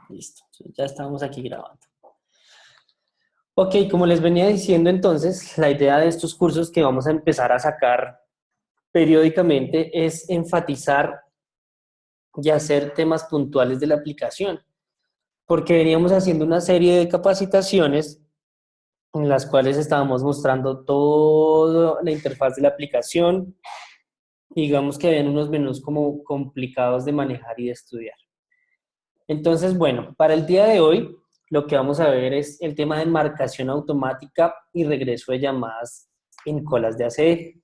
Listo, ya estamos aquí grabando. Ok, como les venía diciendo entonces, la idea de estos cursos que vamos a empezar a sacar periódicamente es enfatizar y hacer temas puntuales de la aplicación, porque veníamos haciendo una serie de capacitaciones en las cuales estábamos mostrando toda la interfaz de la aplicación. Digamos que habían unos menús como complicados de manejar y de estudiar. Entonces, bueno, para el día de hoy lo que vamos a ver es el tema de marcación automática y regreso de llamadas en colas de ACE.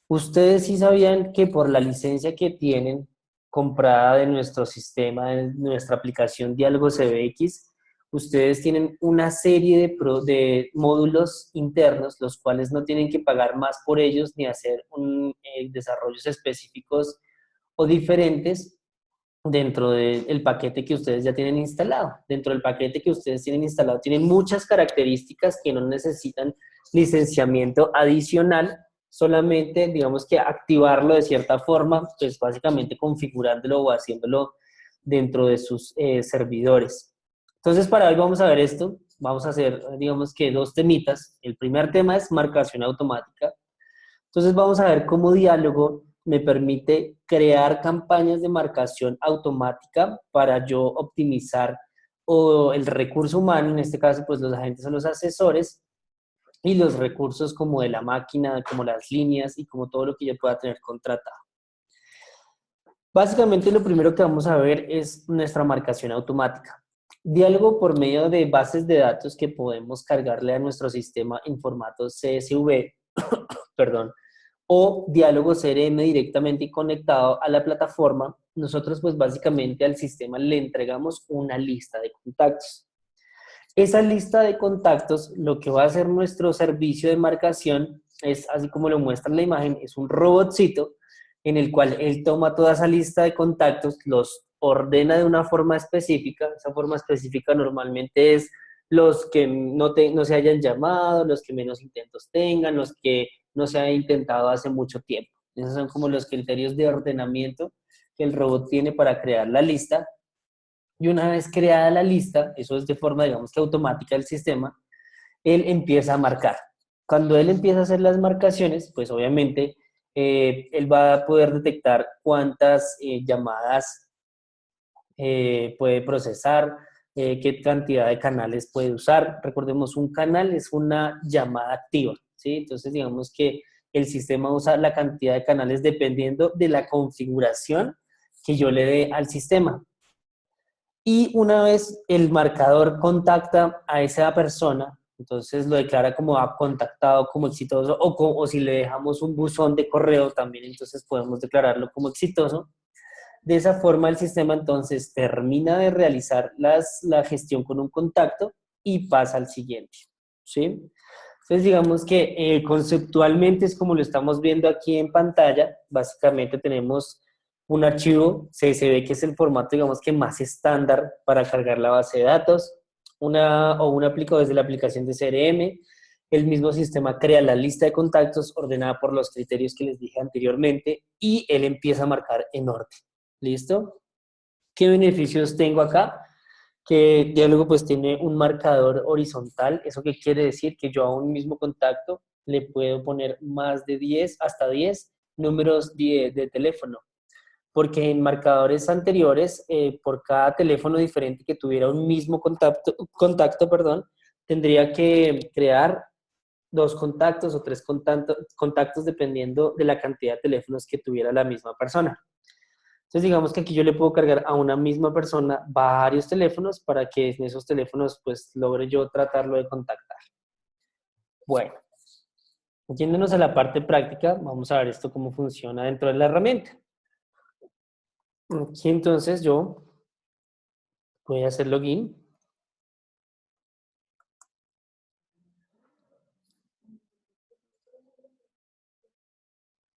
Ustedes sí sabían que por la licencia que tienen comprada de nuestro sistema, de nuestra aplicación Diálogo CBX, ustedes tienen una serie de módulos internos, los cuales no tienen que pagar más por ellos ni hacer desarrollos específicos o diferentes dentro del paquete que ustedes ya tienen instalado. Dentro del paquete que ustedes tienen instalado tienen muchas características que no necesitan licenciamiento adicional, solamente digamos que activarlo de cierta forma, pues básicamente configurándolo o haciéndolo dentro de sus servidores. Entonces para hoy vamos a ver esto, vamos a hacer digamos que dos temitas. El primer tema es marcación automática. Entonces vamos a ver cómo Diálogo me permite crear campañas de marcación automática para yo optimizar o el recurso humano, en este caso pues los agentes o los asesores, y los recursos como de la máquina, como las líneas y como todo lo que yo pueda tener contratado. Básicamente lo primero que vamos a ver es nuestra marcación automática. Diálogo por medio de bases de datos que podemos cargarle a nuestro sistema en formato CSV, perdón, o diálogo CRM directamente conectado a la plataforma, nosotros pues básicamente al sistema le entregamos una lista de contactos. Esa lista de contactos, lo que va a hacer nuestro servicio de marcación es, así como lo muestra en la imagen, es un robotcito en el cual él toma toda esa lista de contactos, los ordena de una forma específica. Esa forma específica normalmente es los que no se hayan llamado, los que menos intentos tengan, los que no se hayan intentado hace mucho tiempo. Esos son como los criterios de ordenamiento que el robot tiene para crear la lista. Y una vez creada la lista, eso es de forma, digamos que automática del sistema, él empieza a marcar. Cuando él empieza a hacer las marcaciones, pues obviamente él va a poder detectar cuántas llamadas puede procesar, qué cantidad de canales puede usar. Recordemos, un canal es una llamada activa, ¿sí? Entonces, digamos que el sistema usa la cantidad de canales dependiendo de la configuración que yo le dé al sistema. Y una vez el marcador contacta a esa persona, entonces lo declara como contactado, como exitoso, o si le dejamos un buzón de correo también, entonces podemos declararlo como exitoso. De esa forma el sistema entonces termina de realizar la gestión con un contacto y pasa al siguiente, ¿sí? Entonces digamos que conceptualmente es como lo estamos viendo aquí en pantalla. Básicamente tenemos un archivo CSV que es el formato digamos que más estándar para cargar la base de datos, un aplicado desde la aplicación de CRM. El mismo sistema crea la lista de contactos ordenada por los criterios que les dije anteriormente y él empieza a marcar en orden. ¿Listo? ¿Qué beneficios tengo acá? Que Diálogo pues tiene un marcador horizontal. ¿Eso qué quiere decir? Que yo a un mismo contacto le puedo poner más de 10, hasta 10 números de teléfono. Porque en marcadores anteriores, por cada teléfono diferente que tuviera un mismo contacto, tendría que crear dos contactos o tres contactos dependiendo de la cantidad de teléfonos que tuviera la misma persona. Entonces, digamos que aquí yo le puedo cargar a una misma persona varios teléfonos para que en esos teléfonos, pues, logre yo tratarlo de contactar. Bueno, yéndonos a la parte práctica, vamos a ver esto cómo funciona dentro de la herramienta. Aquí entonces yo voy a hacer login.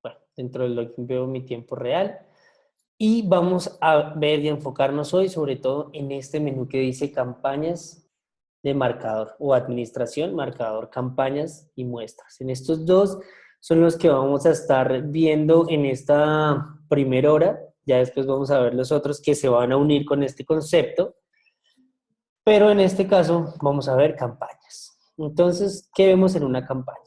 Bueno, dentro del login veo mi tiempo real. Y vamos a ver y enfocarnos hoy sobre todo en este menú que dice campañas de marcador o administración, marcador, campañas y muestras. En estos dos son los que vamos a estar viendo en esta primera hora. Ya después vamos a ver los otros que se van a unir con este concepto. Pero en este caso vamos a ver campañas. Entonces, ¿qué vemos en una campaña?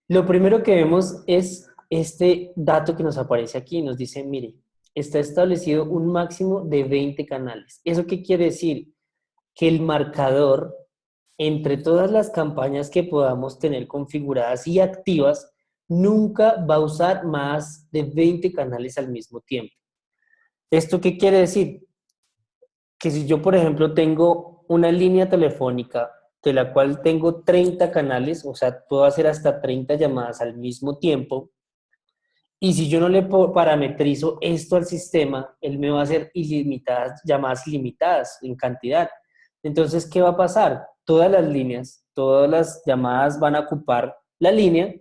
Lo primero que vemos es este dato que nos aparece aquí. Nos dice, mire, está establecido un máximo de 20 canales. ¿Eso qué quiere decir? Que el marcador entre todas las campañas que podamos tener configuradas y activas, nunca va a usar más de 20 canales al mismo tiempo. ¿Esto qué quiere decir? Que si yo, por ejemplo, tengo una línea telefónica de la cual tengo 30 canales, o sea, puedo hacer hasta 30 llamadas al mismo tiempo, y si yo no le parametrizo esto al sistema, él me va a hacer ilimitadas, llamadas ilimitadas en cantidad. Entonces, ¿qué va a pasar? Todas las líneas, todas las llamadas van a ocupar la línea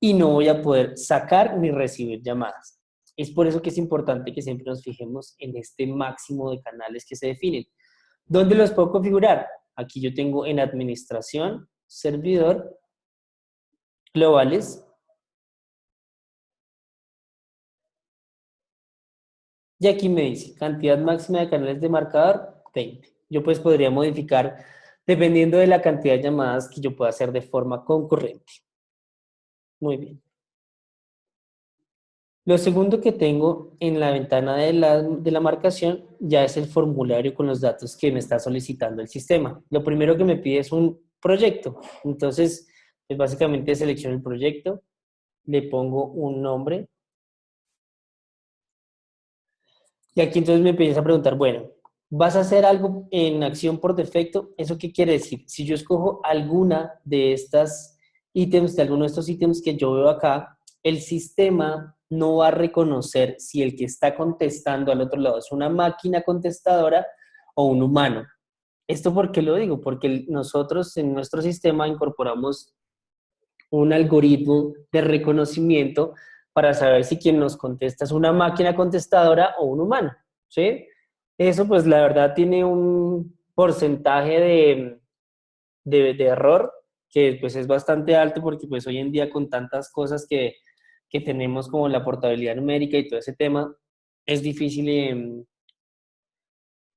y no voy a poder sacar ni recibir llamadas. Es por eso que es importante que siempre nos fijemos en este máximo de canales que se definen. ¿Dónde los puedo configurar? Aquí yo tengo en administración, servidor, globales. Y aquí me dice, cantidad máxima de canales de marcador, 20. Yo pues podría modificar dependiendo de la cantidad de llamadas que yo pueda hacer de forma concurrente. Muy bien. Lo segundo que tengo en la ventana de la marcación ya es el formulario con los datos que me está solicitando el sistema. Lo primero que me pide es un proyecto. Entonces, pues básicamente selecciono el proyecto, le pongo un nombre. Y aquí entonces me empieza a preguntar, bueno, ¿vas a hacer algo en acción por defecto? ¿Eso qué quiere decir? Si yo escojo alguna de estas ítems, de alguno de estos ítems que yo veo acá, el sistema no va a reconocer si el que está contestando al otro lado es una máquina contestadora o un humano. ¿Esto por qué lo digo? Porque nosotros en nuestro sistema incorporamos un algoritmo de reconocimiento para saber si quien nos contesta es una máquina contestadora o un humano, ¿sí? Eso pues la verdad tiene un porcentaje de error que pues es bastante alto porque pues hoy en día con tantas cosas que tenemos como la portabilidad numérica y todo ese tema, es difícil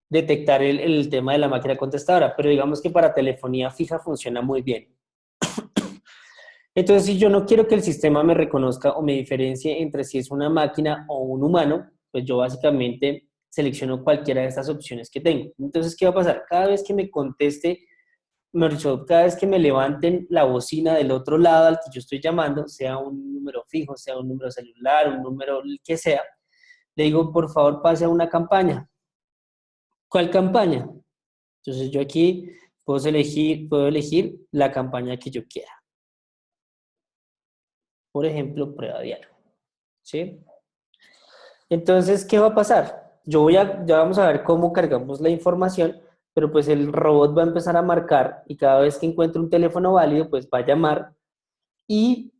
detectar el tema de la máquina contestadora, pero digamos que para telefonía fija funciona muy bien. Entonces, si yo no quiero que el sistema me reconozca o me diferencie entre si es una máquina o un humano, pues yo básicamente selecciono cualquiera de estas opciones que tengo. Entonces, ¿qué va a pasar? Cada vez que me conteste, mejor dicho, cada vez que me levanten la bocina del otro lado al que yo estoy llamando, sea un número fijo, sea un número celular, un número el que sea, le digo, por favor, pase a una campaña. ¿Cuál campaña? Entonces, yo aquí puedo elegir la campaña que yo quiera. Por ejemplo, prueba diálogo. ¿Sí? Entonces, ¿qué va a pasar? Ya vamos a ver cómo cargamos la información, pero pues el robot va a empezar a marcar y cada vez que encuentre un teléfono válido, pues va a llamar y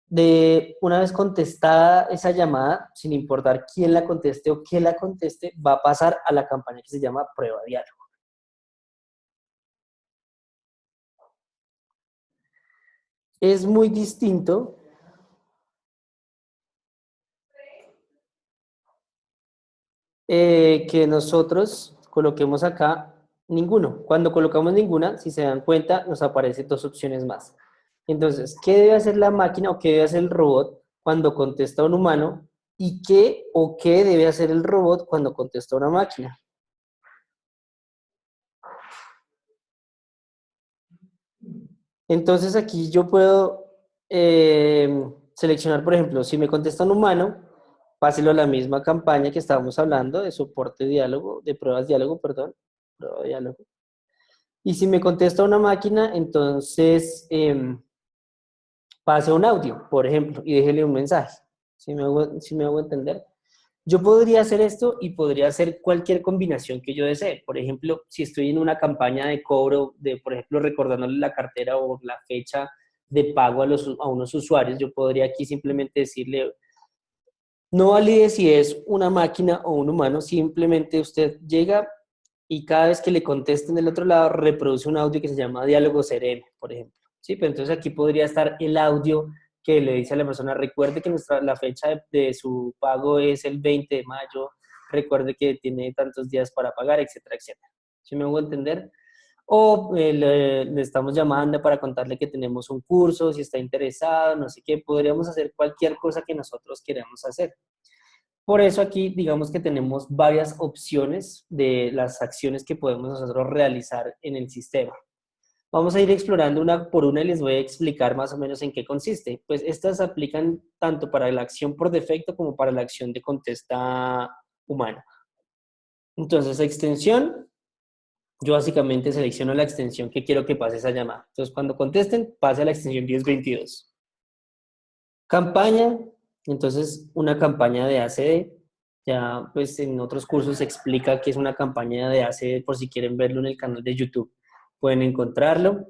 de una vez contestada esa llamada, sin importar quién la conteste o qué la conteste, va a pasar a la campaña que se llama prueba diálogo. Es muy distinto que nosotros coloquemos acá ninguno. Cuando colocamos ninguna, si se dan cuenta, nos aparecen dos opciones más. Entonces, ¿qué debe hacer la máquina o qué debe hacer el robot cuando contesta a un humano? ¿Y qué o qué debe hacer el robot cuando contesta a una máquina? Entonces, aquí yo puedo seleccionar, por ejemplo, si me contesta un humano, páselo a la misma campaña que estábamos hablando de soporte diálogo, de pruebas diálogo, perdón, prueba diálogo. Y si me contesta una máquina, entonces pase un audio, por ejemplo, y déjele un mensaje. Si me hago entender? Yo podría hacer esto y podría hacer cualquier combinación que yo desee. Por ejemplo, si estoy en una campaña de cobro, de, por ejemplo, recordándole la cartera o la fecha de pago a unos usuarios, yo podría aquí simplemente decirle, no valide si es una máquina o un humano, simplemente usted llega y cada vez que le contesten del otro lado reproduce un audio que se llama diálogo sereno, por ejemplo. Sí, pero entonces aquí podría estar el audio que le dice a la persona, recuerde que la fecha de su pago es el 20 de mayo, recuerde que tiene tantos días para pagar, etcétera, etcétera. ¿Sí me hago entender? O le estamos llamando para contarle que tenemos un curso, si está interesado, no sé qué, podríamos hacer cualquier cosa que nosotros queramos hacer. Por eso aquí digamos que tenemos varias opciones de las acciones que podemos nosotros realizar en el sistema. Vamos a ir explorando una por una y les voy a explicar más o menos en qué consiste. Pues estas aplican tanto para la acción por defecto como para la acción de contesta humana. Entonces, extensión, yo básicamente selecciono la extensión que quiero que pase esa llamada. Entonces, cuando contesten, pase a la extensión 1022. Campaña, entonces una campaña de ACD. Ya, pues en otros cursos se explica qué es una campaña de ACD por si quieren verlo en el canal de YouTube. Pueden encontrarlo.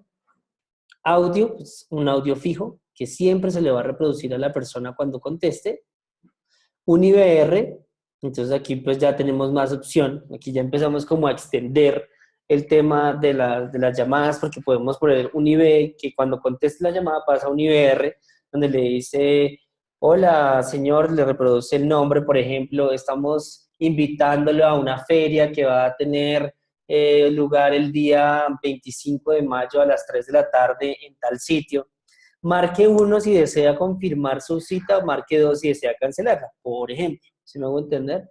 Audio, pues un audio fijo que siempre se le va a reproducir a la persona cuando conteste. Un IVR, entonces aquí pues ya tenemos más opción. Aquí ya empezamos como a extender el tema de las llamadas porque podemos poner un IV que cuando conteste la llamada pasa a un IVR donde le dice, hola señor, le reproduce el nombre, por ejemplo, estamos invitándolo a una feria que va a tener lugar el día 25 de mayo a las 3 de la tarde en tal sitio. Marque uno si desea confirmar su cita, marque dos si desea cancelarla, por ejemplo. Si me hago entender,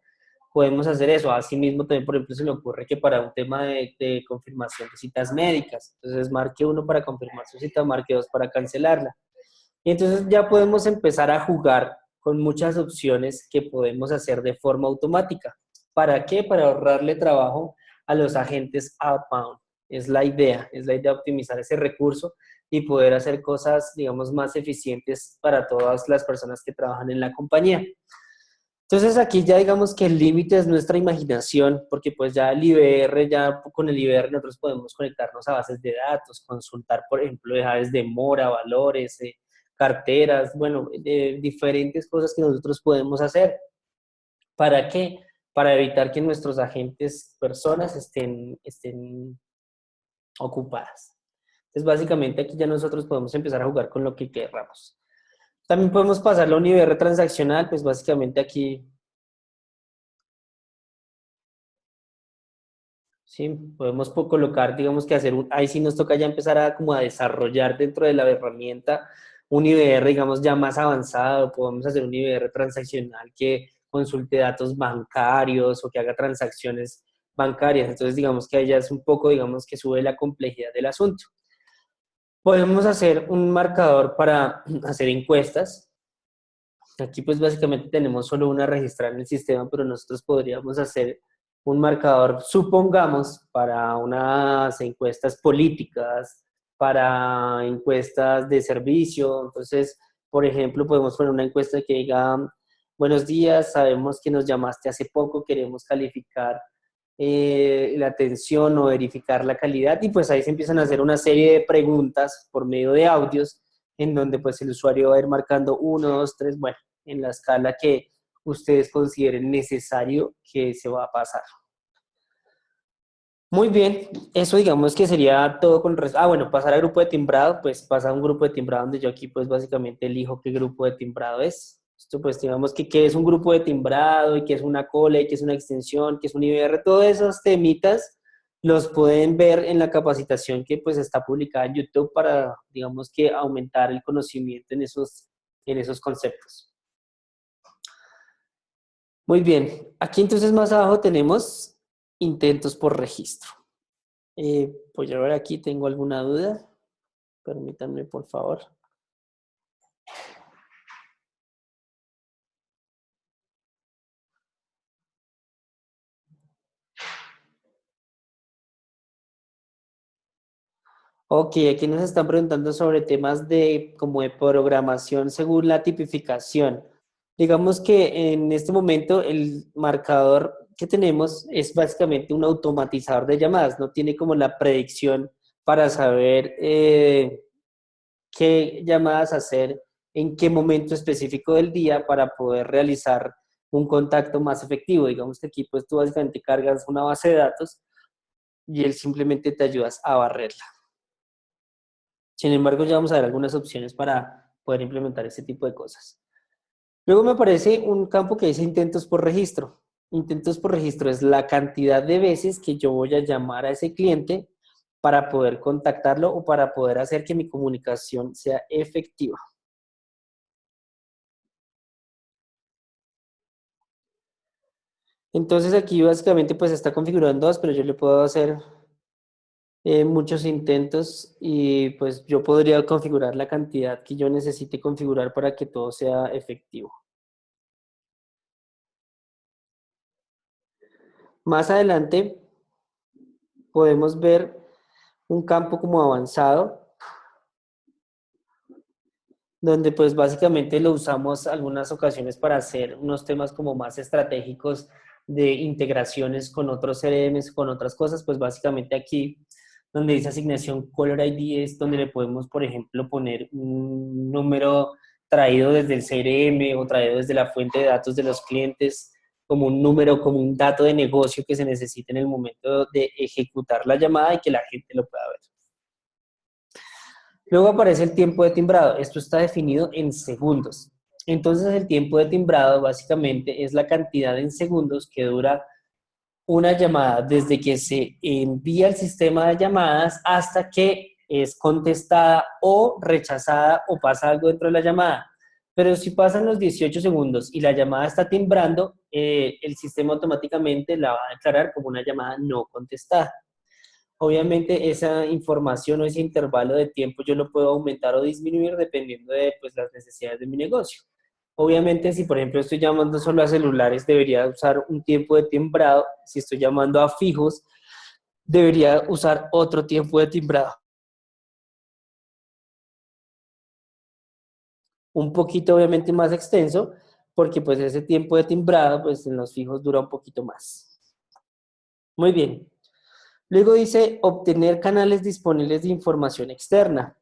podemos hacer eso. Asimismo, también, por ejemplo, se me ocurre que para un tema de confirmación de citas médicas, entonces marque uno para confirmar su cita, marque dos para cancelarla. Y entonces ya podemos empezar a jugar con muchas opciones que podemos hacer de forma automática. ¿Para qué? Para ahorrarle trabajo a los agentes outbound. Es la idea de optimizar ese recurso y poder hacer cosas, digamos, más eficientes para todas las personas que trabajan en la compañía. Entonces aquí ya digamos que el límite es nuestra imaginación, porque pues ya el IBR, ya con el IBR nosotros podemos conectarnos a bases de datos, consultar, por ejemplo, edades de mora, valores, carteras, bueno, diferentes cosas que nosotros podemos hacer. ¿Para qué? Para evitar que nuestros agentes, personas, estén ocupadas. Entonces, básicamente aquí ya nosotros podemos empezar a jugar con lo que queramos. También podemos pasarlo a un IBR transaccional, pues básicamente aquí, sí, podemos colocar, digamos que hacer, ahí sí nos toca ya empezar a como a desarrollar dentro de la herramienta un IBR, digamos, ya más avanzado, podemos hacer un IBR transaccional que consulte datos bancarios o que haga transacciones bancarias. Entonces, digamos que ahí ya es un poco, digamos, que sube la complejidad del asunto. Podemos hacer un marcador para hacer encuestas. Aquí pues básicamente tenemos solo una registrada en el sistema, pero nosotros podríamos hacer un marcador, supongamos, para unas encuestas políticas, para encuestas de servicio. Entonces, por ejemplo, podemos poner una encuesta que diga, buenos días, sabemos que nos llamaste hace poco, queremos calificar la atención o verificar la calidad y pues ahí se empiezan a hacer una serie de preguntas por medio de audios en donde pues el usuario va a ir marcando uno, dos, tres, bueno, en la escala que ustedes consideren necesario que se va a pasar. Muy bien, eso digamos que sería todo con... bueno, pasar a grupo de timbrado, pues pasa a un grupo de timbrado donde yo aquí pues básicamente elijo qué grupo de timbrado es. Esto pues digamos que qué es un grupo de timbrado y qué es una cola y qué es una extensión, qué es un IBR, todos esos temitas los pueden ver en la capacitación que pues está publicada en YouTube para digamos que aumentar el conocimiento en esos conceptos. Muy bien, aquí entonces más abajo tenemos intentos por registro. Pues a ver, aquí tengo alguna duda. Permítanme, por favor. Ok, aquí nos están preguntando sobre temas de como de programación según la tipificación. Digamos que en este momento el marcador que tenemos es básicamente un automatizador de llamadas, no tiene como la predicción para saber qué llamadas hacer, en qué momento específico del día para poder realizar un contacto más efectivo. Digamos que aquí pues tú básicamente cargas una base de datos y él simplemente te ayudas a barrerla. Sin embargo, ya vamos a ver algunas opciones para poder implementar este tipo de cosas. Luego me aparece un campo que dice intentos por registro. Intentos por registro es la cantidad de veces que yo voy a llamar a ese cliente para poder contactarlo o para poder hacer que mi comunicación sea efectiva. Entonces aquí básicamente pues está configurado en dos, pero yo le puedo hacer muchos intentos y pues yo podría configurar la cantidad que yo necesite configurar para que todo sea efectivo. Más adelante podemos ver un campo como avanzado, donde pues básicamente lo usamos algunas ocasiones para hacer unos temas como más estratégicos de integraciones con otros CRMs, con otras cosas, pues básicamente aquí donde dice asignación Caller ID es donde le podemos, por ejemplo, poner un número traído desde el CRM o traído desde la fuente de datos de los clientes como un número, como un dato de negocio que se necesite en el momento de ejecutar la llamada y que la gente lo pueda ver. Luego aparece el tiempo de timbrado. Esto está definido en segundos. Entonces el tiempo de timbrado básicamente es la cantidad en segundos que dura una llamada desde que se envía el sistema de llamadas hasta que es contestada o rechazada o pasa algo dentro de la llamada. Pero si pasan los 18 segundos y la llamada está timbrando, el sistema automáticamente la va a declarar como una llamada no contestada. Obviamente esa información o ese intervalo de tiempo yo lo puedo aumentar o disminuir dependiendo de pues, las necesidades de mi negocio. Obviamente si por ejemplo estoy llamando solo a celulares debería usar un tiempo de timbrado, si estoy llamando a fijos debería usar otro tiempo de timbrado. Un poquito obviamente más extenso porque pues ese tiempo de timbrado pues en los fijos dura un poquito más. Muy bien. Luego dice obtener canales disponibles de información externa.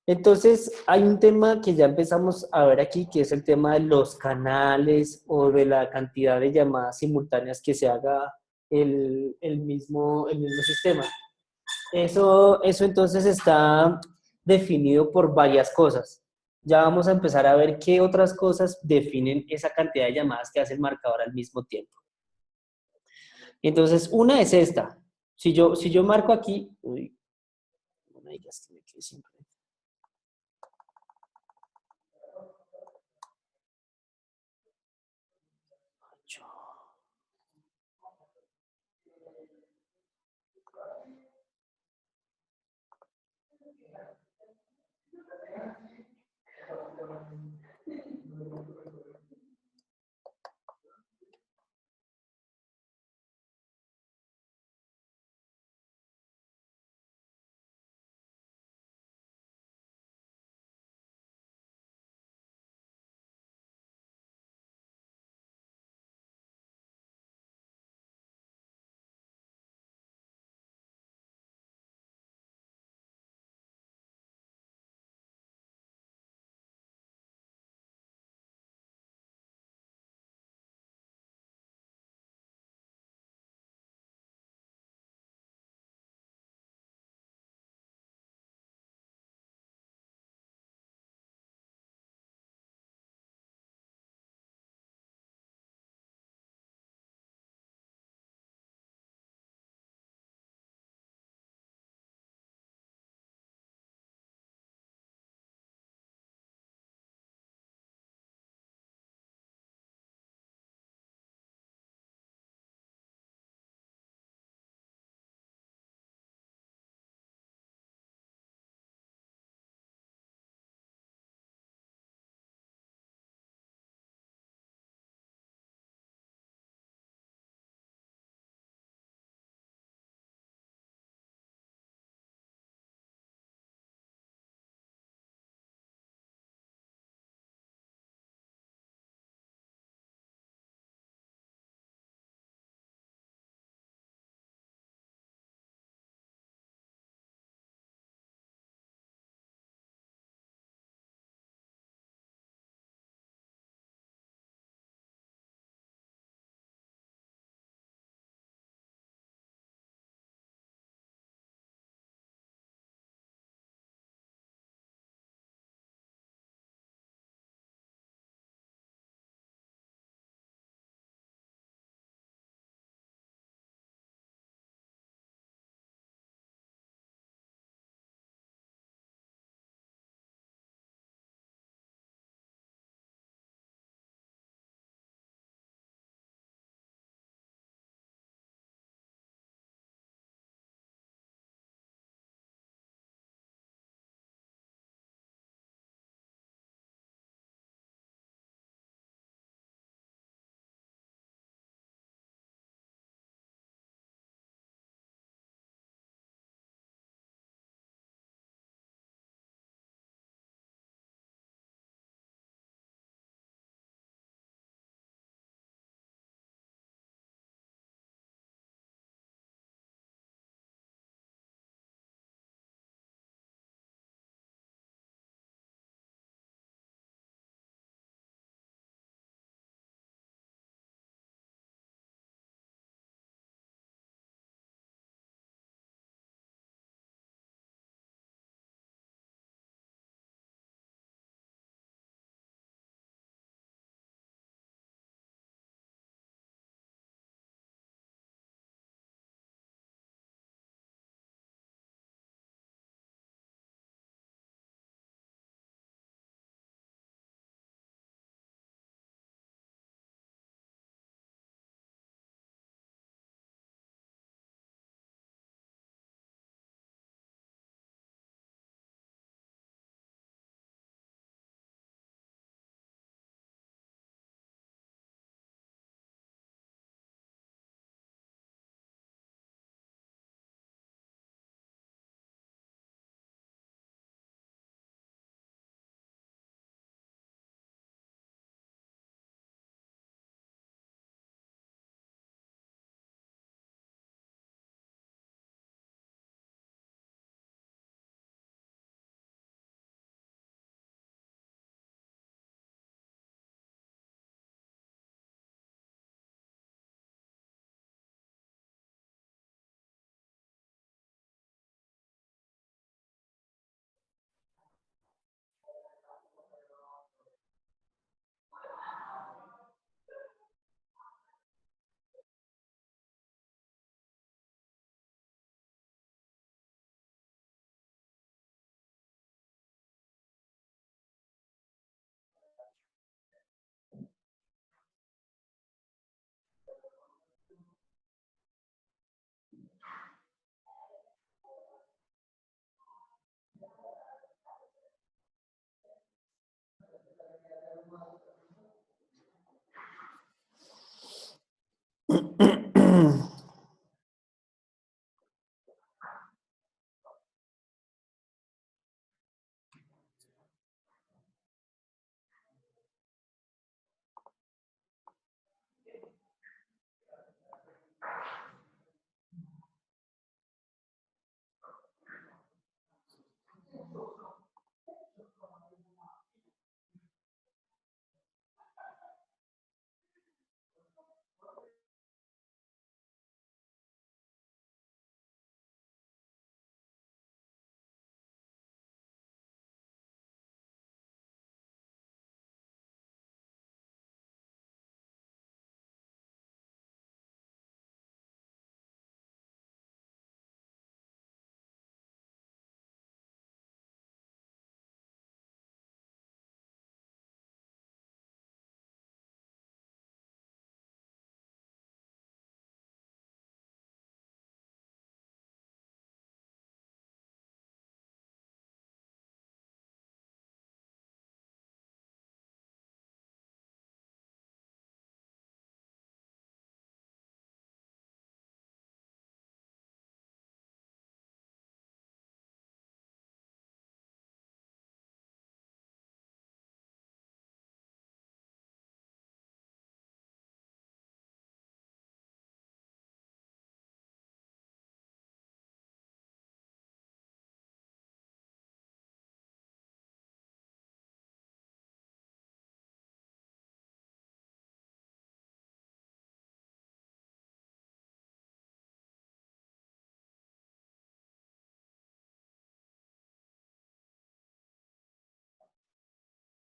Entonces, hay un tema que ya empezamos a ver aquí, que es el tema de los canales o de la cantidad de llamadas simultáneas que se haga el mismo sistema. Eso entonces está definido por varias cosas. Ya vamos a empezar a ver qué otras cosas definen esa cantidad de llamadas que hace el marcador al mismo tiempo. Entonces, una es esta. Si yo marco aquí, uy, no me digas que me quedé siempre.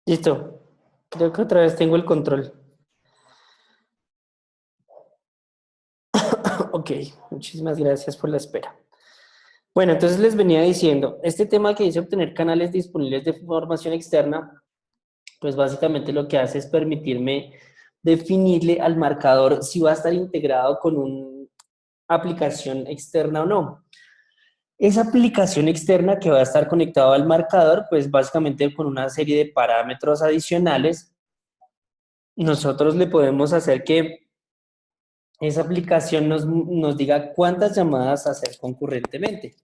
Listo. Creo que otra vez tengo el control. Ok, muchísimas gracias por la espera. Bueno, entonces les venía diciendo, este tema que dice obtener canales disponibles de formación externa, pues básicamente lo que hace es permitirme definirle al marcador si va a estar integrado con una aplicación externa o no. Esa aplicación externa que va a estar conectada al marcador, pues básicamente con una serie de parámetros adicionales, nosotros le podemos hacer que esa aplicación nos diga cuántas llamadas hacer concurrentemente.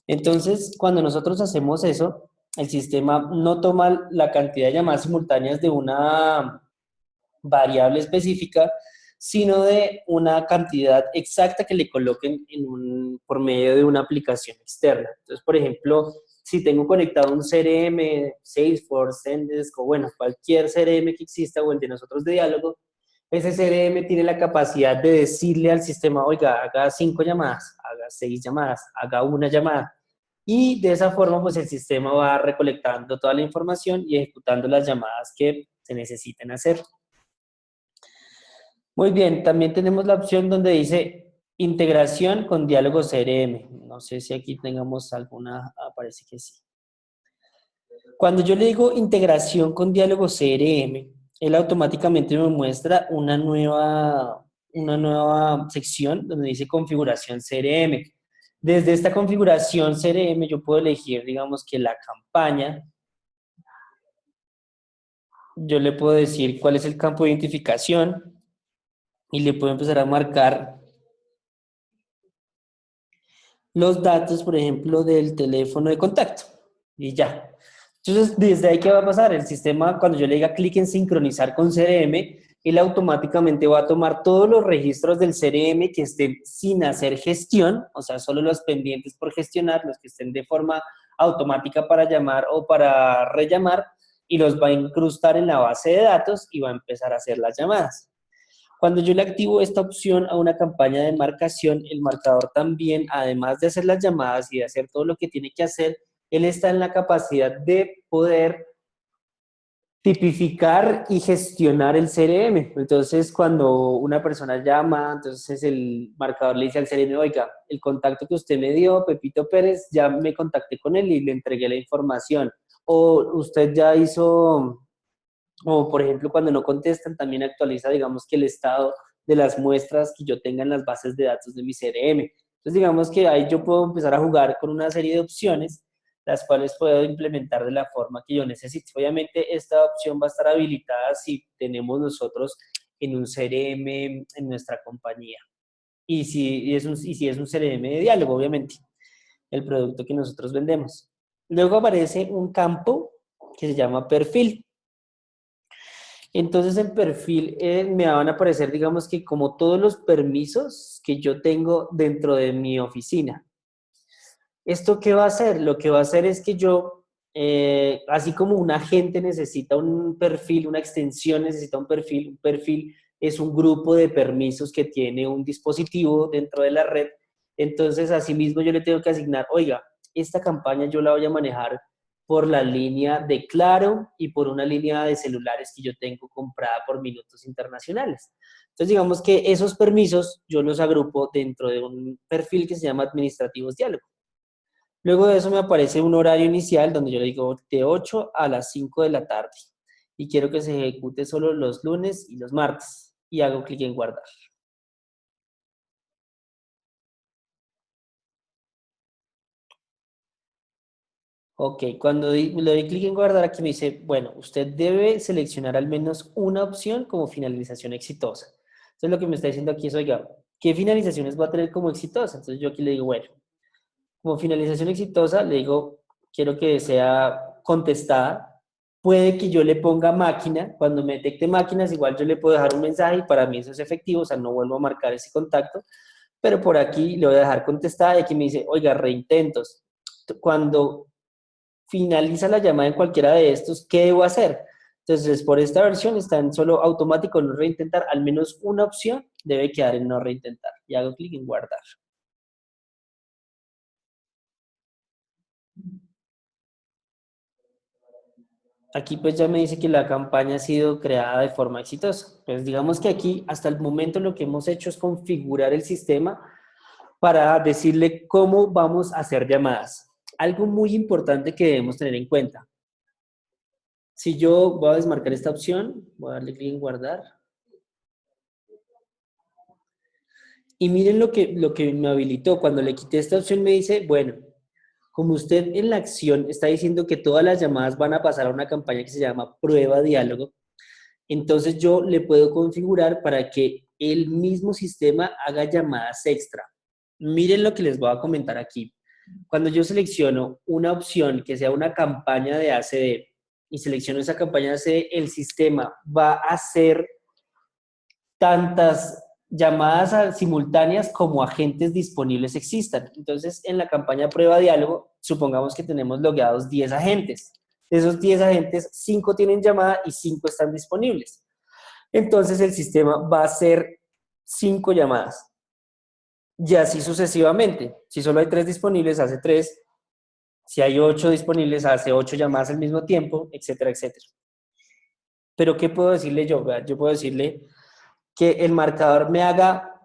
Entonces, cuando nosotros hacemos eso, el sistema no toma la cantidad de llamadas simultáneas de una variable específica, sino de una cantidad exacta que le coloquen por medio de una aplicación externa. Entonces, por ejemplo, si tengo conectado un CRM, Salesforce, Zendesk, o bueno, cualquier CRM que exista o el de nosotros de diálogo, ese CRM tiene la capacidad de decirle al sistema, oiga, haga 5 llamadas, haga 6 llamadas, haga una llamada. Y de esa forma, pues el sistema va recolectando toda la información y ejecutando las llamadas que se necesiten hacer. Muy bien, también tenemos la opción donde dice integración con diálogo CRM. No sé si aquí tengamos alguna, parece que sí. Cuando yo le digo integración con diálogo CRM, él automáticamente me muestra una nueva sección donde dice configuración CRM. Desde esta configuración CRM yo puedo elegir, digamos que la campaña. Yo le puedo decir cuál es el campo de identificación y le puedo empezar a marcar los datos, por ejemplo, del teléfono de contacto. Y ya. Entonces, desde ahí, ¿qué va a pasar? El sistema, cuando yo le diga clic en sincronizar con CRM, él automáticamente va a tomar todos los registros del CRM que estén sin hacer gestión, o sea, solo los pendientes por gestionar, los que estén de forma automática para llamar o para rellamar, y los va a incrustar en la base de datos y va a empezar a hacer las llamadas. Cuando yo le activo esta opción a una campaña de marcación, el marcador también, además de hacer las llamadas y de hacer todo lo que tiene que hacer, él está en la capacidad de poder tipificar y gestionar el CRM. Entonces, cuando una persona llama, entonces el marcador le dice al CRM, oiga, el contacto que usted me dio, Pepito Pérez, ya me contacté con él y le entregué la información. O usted ya hizo o, por ejemplo, cuando no contestan, también actualiza, digamos, que el estado de las muestras que yo tenga en las bases de datos de mi CRM. Entonces, digamos que ahí yo puedo empezar a jugar con una serie de opciones, las cuales puedo implementar de la forma que yo necesite. Obviamente, esta opción va a estar habilitada si tenemos nosotros en un CRM en nuestra compañía. y si es un CRM de diálogo, obviamente, el producto que nosotros vendemos. Luego aparece un campo que se llama perfil. Entonces en perfil me van a aparecer, digamos que como todos los permisos que yo tengo dentro de mi oficina. ¿Esto qué va a hacer? Lo que va a hacer es que yo, así como un agente necesita un perfil, una extensión necesita un perfil es un grupo de permisos que tiene un dispositivo dentro de la red. Entonces, asimismo, yo le tengo que asignar, oiga, esta campaña yo la voy a manejar por la línea de Claro y por una línea de celulares que yo tengo comprada por minutos internacionales. Entonces, digamos que esos permisos yo los agrupo dentro de un perfil que se llama Administrativos Diálogo. Luego de eso me aparece un horario inicial donde yo le digo de 8 a las 5 de la tarde y quiero que se ejecute solo los lunes y los martes y hago clic en guardar. Ok, cuando le doy clic en guardar aquí me dice, bueno, usted debe seleccionar al menos una opción como finalización exitosa. Entonces lo que me está diciendo aquí es, oiga, ¿qué finalizaciones va a tener como exitosa? Entonces yo aquí le digo, bueno, como finalización exitosa, le digo, quiero que sea contestada. Puede que yo le ponga máquina, cuando me detecte máquinas, igual yo le puedo dejar un mensaje y para mí eso es efectivo, o sea, no vuelvo a marcar ese contacto, pero por aquí le voy a dejar contestada y aquí me dice, oiga, reintentos. Cuando finaliza la llamada en cualquiera de estos, ¿qué debo hacer? Entonces, por esta versión está en solo automático no reintentar, al menos una opción debe quedar en no reintentar. Y hago clic en guardar. Aquí pues ya me dice que la campaña ha sido creada de forma exitosa. Pues digamos que aquí hasta el momento lo que hemos hecho es configurar el sistema para decirle cómo vamos a hacer llamadas. Algo muy importante que debemos tener en cuenta. Si yo voy a desmarcar esta opción, voy a darle clic en guardar. Y miren lo que me habilitó. Cuando le quité esta opción me dice, bueno, como usted en la acción está diciendo que todas las llamadas van a pasar a una campaña que se llama prueba diálogo, entonces yo le puedo configurar para que el mismo sistema haga llamadas extra. Miren lo que les voy a comentar aquí. Cuando yo selecciono una opción que sea una campaña de ACD y selecciono esa campaña de ACD, el sistema va a hacer tantas llamadas simultáneas como agentes disponibles existan. Entonces, en la campaña prueba diálogo, supongamos que tenemos logueados 10 agentes. De esos 10 agentes, 5 tienen llamada y 5 están disponibles. Entonces, el sistema va a hacer 5 llamadas. Y así sucesivamente. Si solo hay 3 disponibles, hace 3. Si hay 8 disponibles, hace 8 llamadas al mismo tiempo, etcétera, etcétera. Pero, ¿qué puedo decirle yo? Yo puedo decirle que el marcador me haga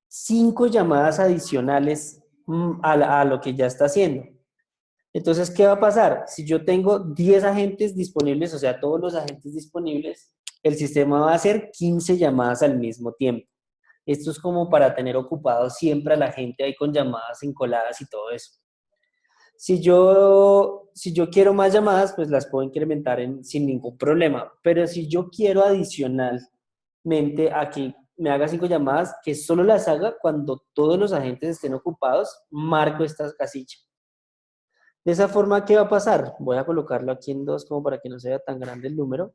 5 llamadas adicionales a lo que ya está haciendo. Entonces, ¿qué va a pasar? Si yo tengo 10 agentes disponibles, o sea, todos los agentes disponibles, el sistema va a hacer 15 llamadas al mismo tiempo. Esto es como para tener ocupado siempre a la gente ahí con llamadas encoladas y todo eso. Si yo quiero más llamadas, pues las puedo incrementar sin ningún problema. Pero si yo quiero adicionalmente a que me haga 5 llamadas, que solo las haga cuando todos los agentes estén ocupados, marco esta casilla. De esa forma, ¿qué va a pasar? Voy a colocarlo aquí en 2 como para que no sea tan grande el número.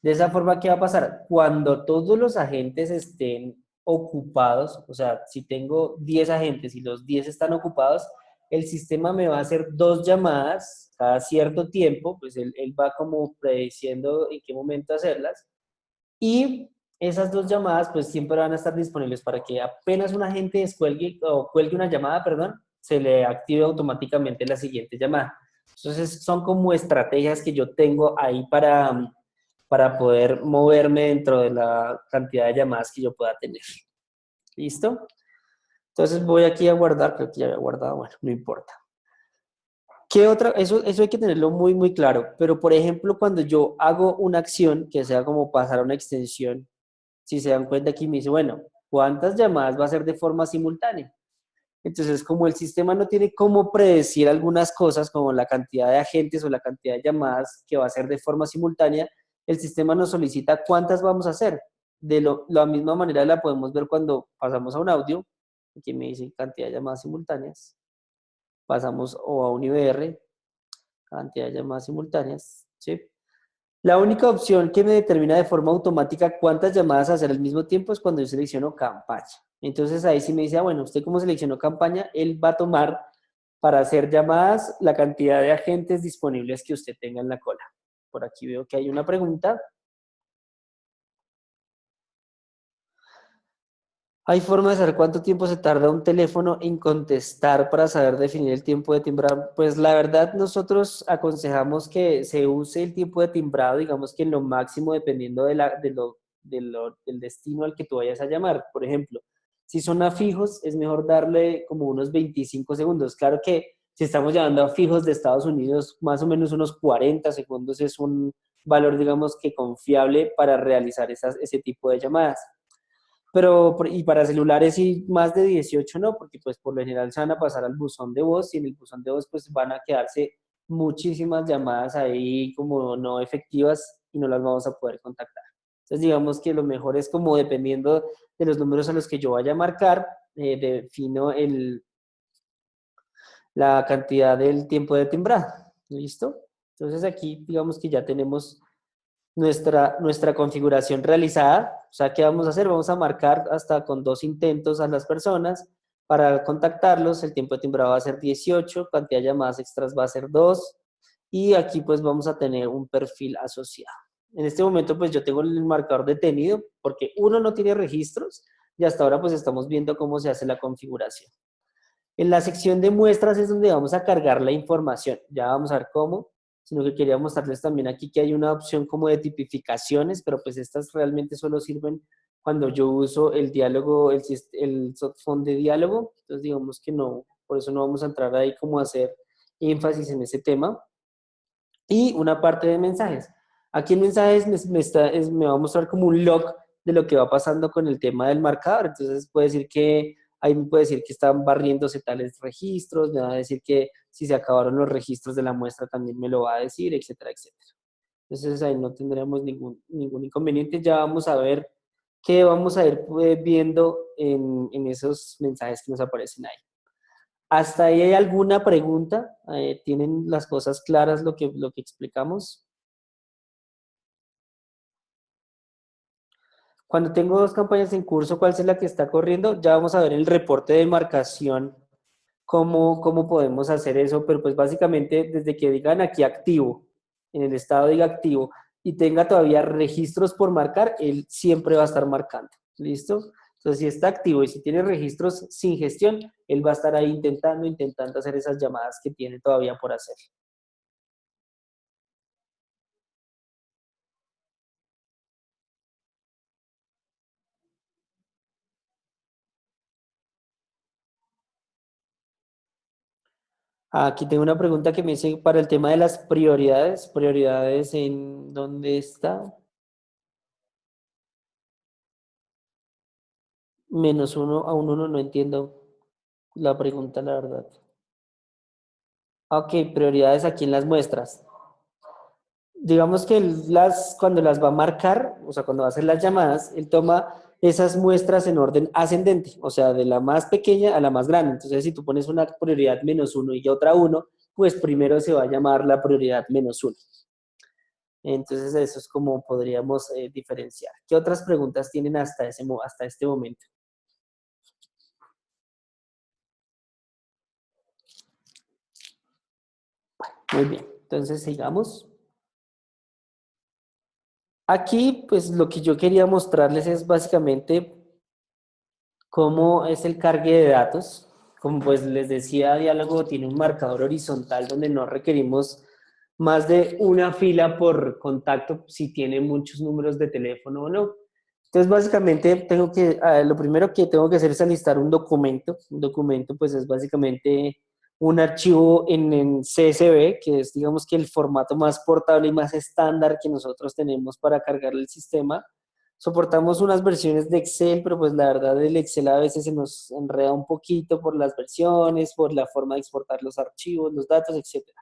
De esa forma, ¿qué va a pasar? Cuando todos los agentes estén ocupados, o sea, si tengo 10 agentes y los 10 están ocupados, el sistema me va a hacer 2 llamadas cada cierto tiempo, pues él va como prediciendo en qué momento hacerlas, y esas 2 llamadas pues siempre van a estar disponibles para que apenas un agente descuelgue o cuelgue una llamada, perdón, se le active automáticamente la siguiente llamada. Entonces son como estrategias que yo tengo ahí para poder moverme dentro de la cantidad de llamadas que yo pueda tener. ¿Listo? Entonces voy aquí a guardar, creo que ya había guardado, bueno, no importa. ¿Qué otra? Eso hay que tenerlo muy, muy claro. Pero, por ejemplo, cuando yo hago una acción que sea como pasar a una extensión, si se dan cuenta aquí me dice, bueno, ¿cuántas llamadas va a ser de forma simultánea? Entonces, como el sistema no tiene cómo predecir algunas cosas, como la cantidad de agentes o la cantidad de llamadas que va a ser de forma simultánea, el sistema nos solicita cuántas vamos a hacer. la misma manera la podemos ver cuando pasamos a un audio. Aquí me dice cantidad de llamadas simultáneas. Pasamos o a un IVR, cantidad de llamadas simultáneas, ¿sí? La única opción que me determina de forma automática cuántas llamadas hacer al mismo tiempo es cuando yo selecciono campaña. Entonces ahí sí me dice, bueno, usted como seleccionó campaña, él va a tomar para hacer llamadas la cantidad de agentes disponibles que usted tenga en la cola. Por aquí veo que hay una pregunta. ¿Hay forma de saber cuánto tiempo se tarda un teléfono en contestar para saber definir el tiempo de timbrar? Pues la verdad nosotros aconsejamos que se use el tiempo de timbrado, digamos que en lo máximo dependiendo del destino al que tú vayas a llamar. Por ejemplo, si son a fijos, es mejor darle como unos 25 segundos. Claro que si estamos llamando a fijos de Estados Unidos, más o menos unos 40 segundos es un valor, digamos que confiable para realizar ese tipo de llamadas. Pero, y para celulares sí, más de 18 no, porque pues por lo general se van a pasar al buzón de voz y en el buzón de voz pues van a quedarse muchísimas llamadas ahí como no efectivas y no las vamos a poder contactar. Entonces digamos que lo mejor es como dependiendo de los números a los que yo vaya a marcar, defino la cantidad del tiempo de timbrado. ¿Listo? Entonces aquí digamos que ya tenemos nuestra configuración realizada. O sea, ¿qué vamos a hacer? Vamos a marcar hasta con 2 intentos a las personas para contactarlos. El tiempo de timbrado va a ser 18, cantidad de llamadas extras va a ser 2 y aquí pues vamos a tener un perfil asociado. En este momento pues yo tengo el marcador detenido porque uno no tiene registros y hasta ahora pues estamos viendo cómo se hace la configuración. En la sección de muestras es donde vamos a cargar la información. Ya vamos a ver cómo, sino que quería mostrarles también aquí que hay una opción como de tipificaciones, pero pues estas realmente solo sirven cuando yo uso el diálogo, el softphone de diálogo. Entonces digamos que no, por eso no vamos a entrar ahí como a hacer énfasis en ese tema. Y una parte de mensajes. Aquí en mensajes me va a mostrar como un log de lo que va pasando con el tema del marcador. Entonces puede decir que, ahí me puede decir que están barriéndose tales registros, me va a decir que si se acabaron los registros de la muestra también me lo va a decir, etcétera, etcétera. Entonces ahí no tendremos ningún inconveniente. Ya vamos a ver qué vamos a ir viendo en esos mensajes que nos aparecen ahí. ¿Hasta ahí hay alguna pregunta? ¿Tienen las cosas claras lo que explicamos? Cuando tengo 2 campañas en curso, ¿cuál es la que está corriendo? Ya vamos a ver el reporte de marcación, cómo podemos hacer eso, pero pues básicamente desde que digan aquí activo, en el estado diga activo, y tenga todavía registros por marcar, él siempre va a estar marcando. ¿Listo? Entonces, si está activo y si tiene registros sin gestión, él va a estar ahí intentando hacer esas llamadas que tiene todavía por hacer. Aquí tengo una pregunta que me dice para el tema de las prioridades. ¿Prioridades en dónde está? -1 a un 1, no entiendo la pregunta, la verdad. Ok, prioridades aquí en las muestras. Digamos que cuando las va a marcar, o sea, cuando va a hacer las llamadas, él toma esas muestras en orden ascendente, o sea, de la más pequeña a la más grande. Entonces, si tú pones una prioridad -1 y otra 1, pues primero se va a llamar la prioridad -1. Entonces, eso es como podríamos diferenciar. ¿Qué otras preguntas tienen hasta este momento? Muy bien, entonces sigamos. Aquí, pues lo que yo quería mostrarles es básicamente cómo es el cargue de datos. Como pues les decía, Diálogo tiene un marcador horizontal donde no requerimos más de una fila por contacto si tiene muchos números de teléfono o no. Entonces, básicamente, lo primero que tengo que hacer es alistar un documento. Un documento, pues, es básicamente un archivo en CSV, que es, digamos, que el formato más portable y más estándar que nosotros tenemos para cargar el sistema. Soportamos unas versiones de Excel, pero pues la verdad el Excel a veces se nos enreda un poquito por las versiones, por la forma de exportar los archivos, los datos, etcétera.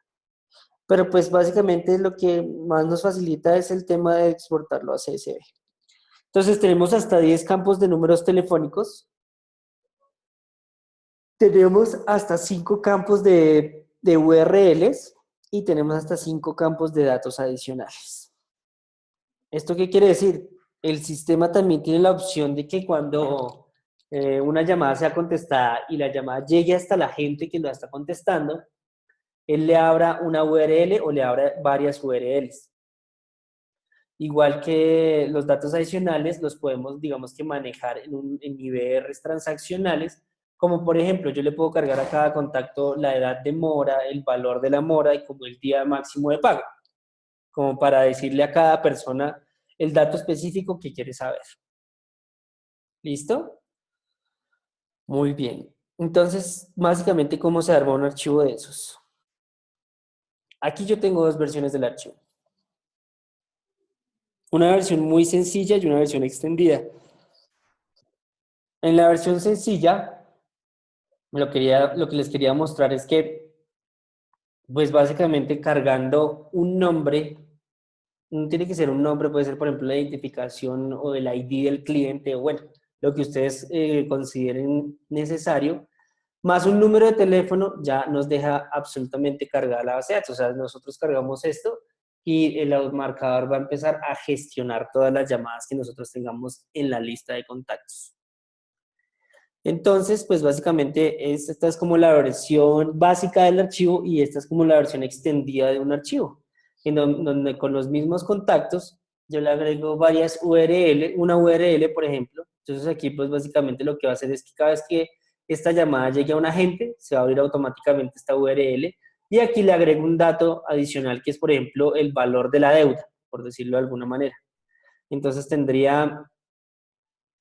Pero pues básicamente lo que más nos facilita es el tema de exportarlo a CSV. Entonces tenemos hasta 10 campos de números telefónicos. Tenemos hasta 5 campos de URLs y tenemos hasta 5 campos de datos adicionales. ¿Esto qué quiere decir? El sistema también tiene la opción de que cuando una llamada sea contestada y la llamada llegue hasta la gente que la está contestando, él le abra una URL o le abra varias URLs. Igual que los datos adicionales los podemos, digamos que manejar en niveles transaccionales, como por ejemplo, yo le puedo cargar a cada contacto la edad de mora, el valor de la mora y como el día máximo de pago, como para decirle a cada persona el dato específico que quiere saber. ¿Listo? Muy bien. Entonces, básicamente, ¿cómo se arma un archivo de esos? Aquí yo tengo dos versiones del archivo. Una versión muy sencilla y una versión extendida. En la versión sencilla, lo que les quería mostrar es que, pues básicamente cargando un nombre, no tiene que ser un nombre, puede ser por ejemplo la identificación o el ID del cliente, o bueno, lo que ustedes consideren necesario, más un número de teléfono ya nos deja absolutamente cargada la base de datos. O sea, nosotros cargamos esto y el marcador va a empezar a gestionar todas las llamadas que nosotros tengamos en la lista de contactos. Entonces, pues básicamente esta es como la versión básica del archivo y esta es como la versión extendida de un archivo, en donde con los mismos contactos yo le agrego varias URL, una URL por ejemplo. Entonces aquí pues básicamente lo que va a hacer es que cada vez que esta llamada llegue a un agente, se va a abrir automáticamente esta URL y aquí le agrego un dato adicional que es por ejemplo el valor de la deuda, por decirlo de alguna manera. Entonces tendría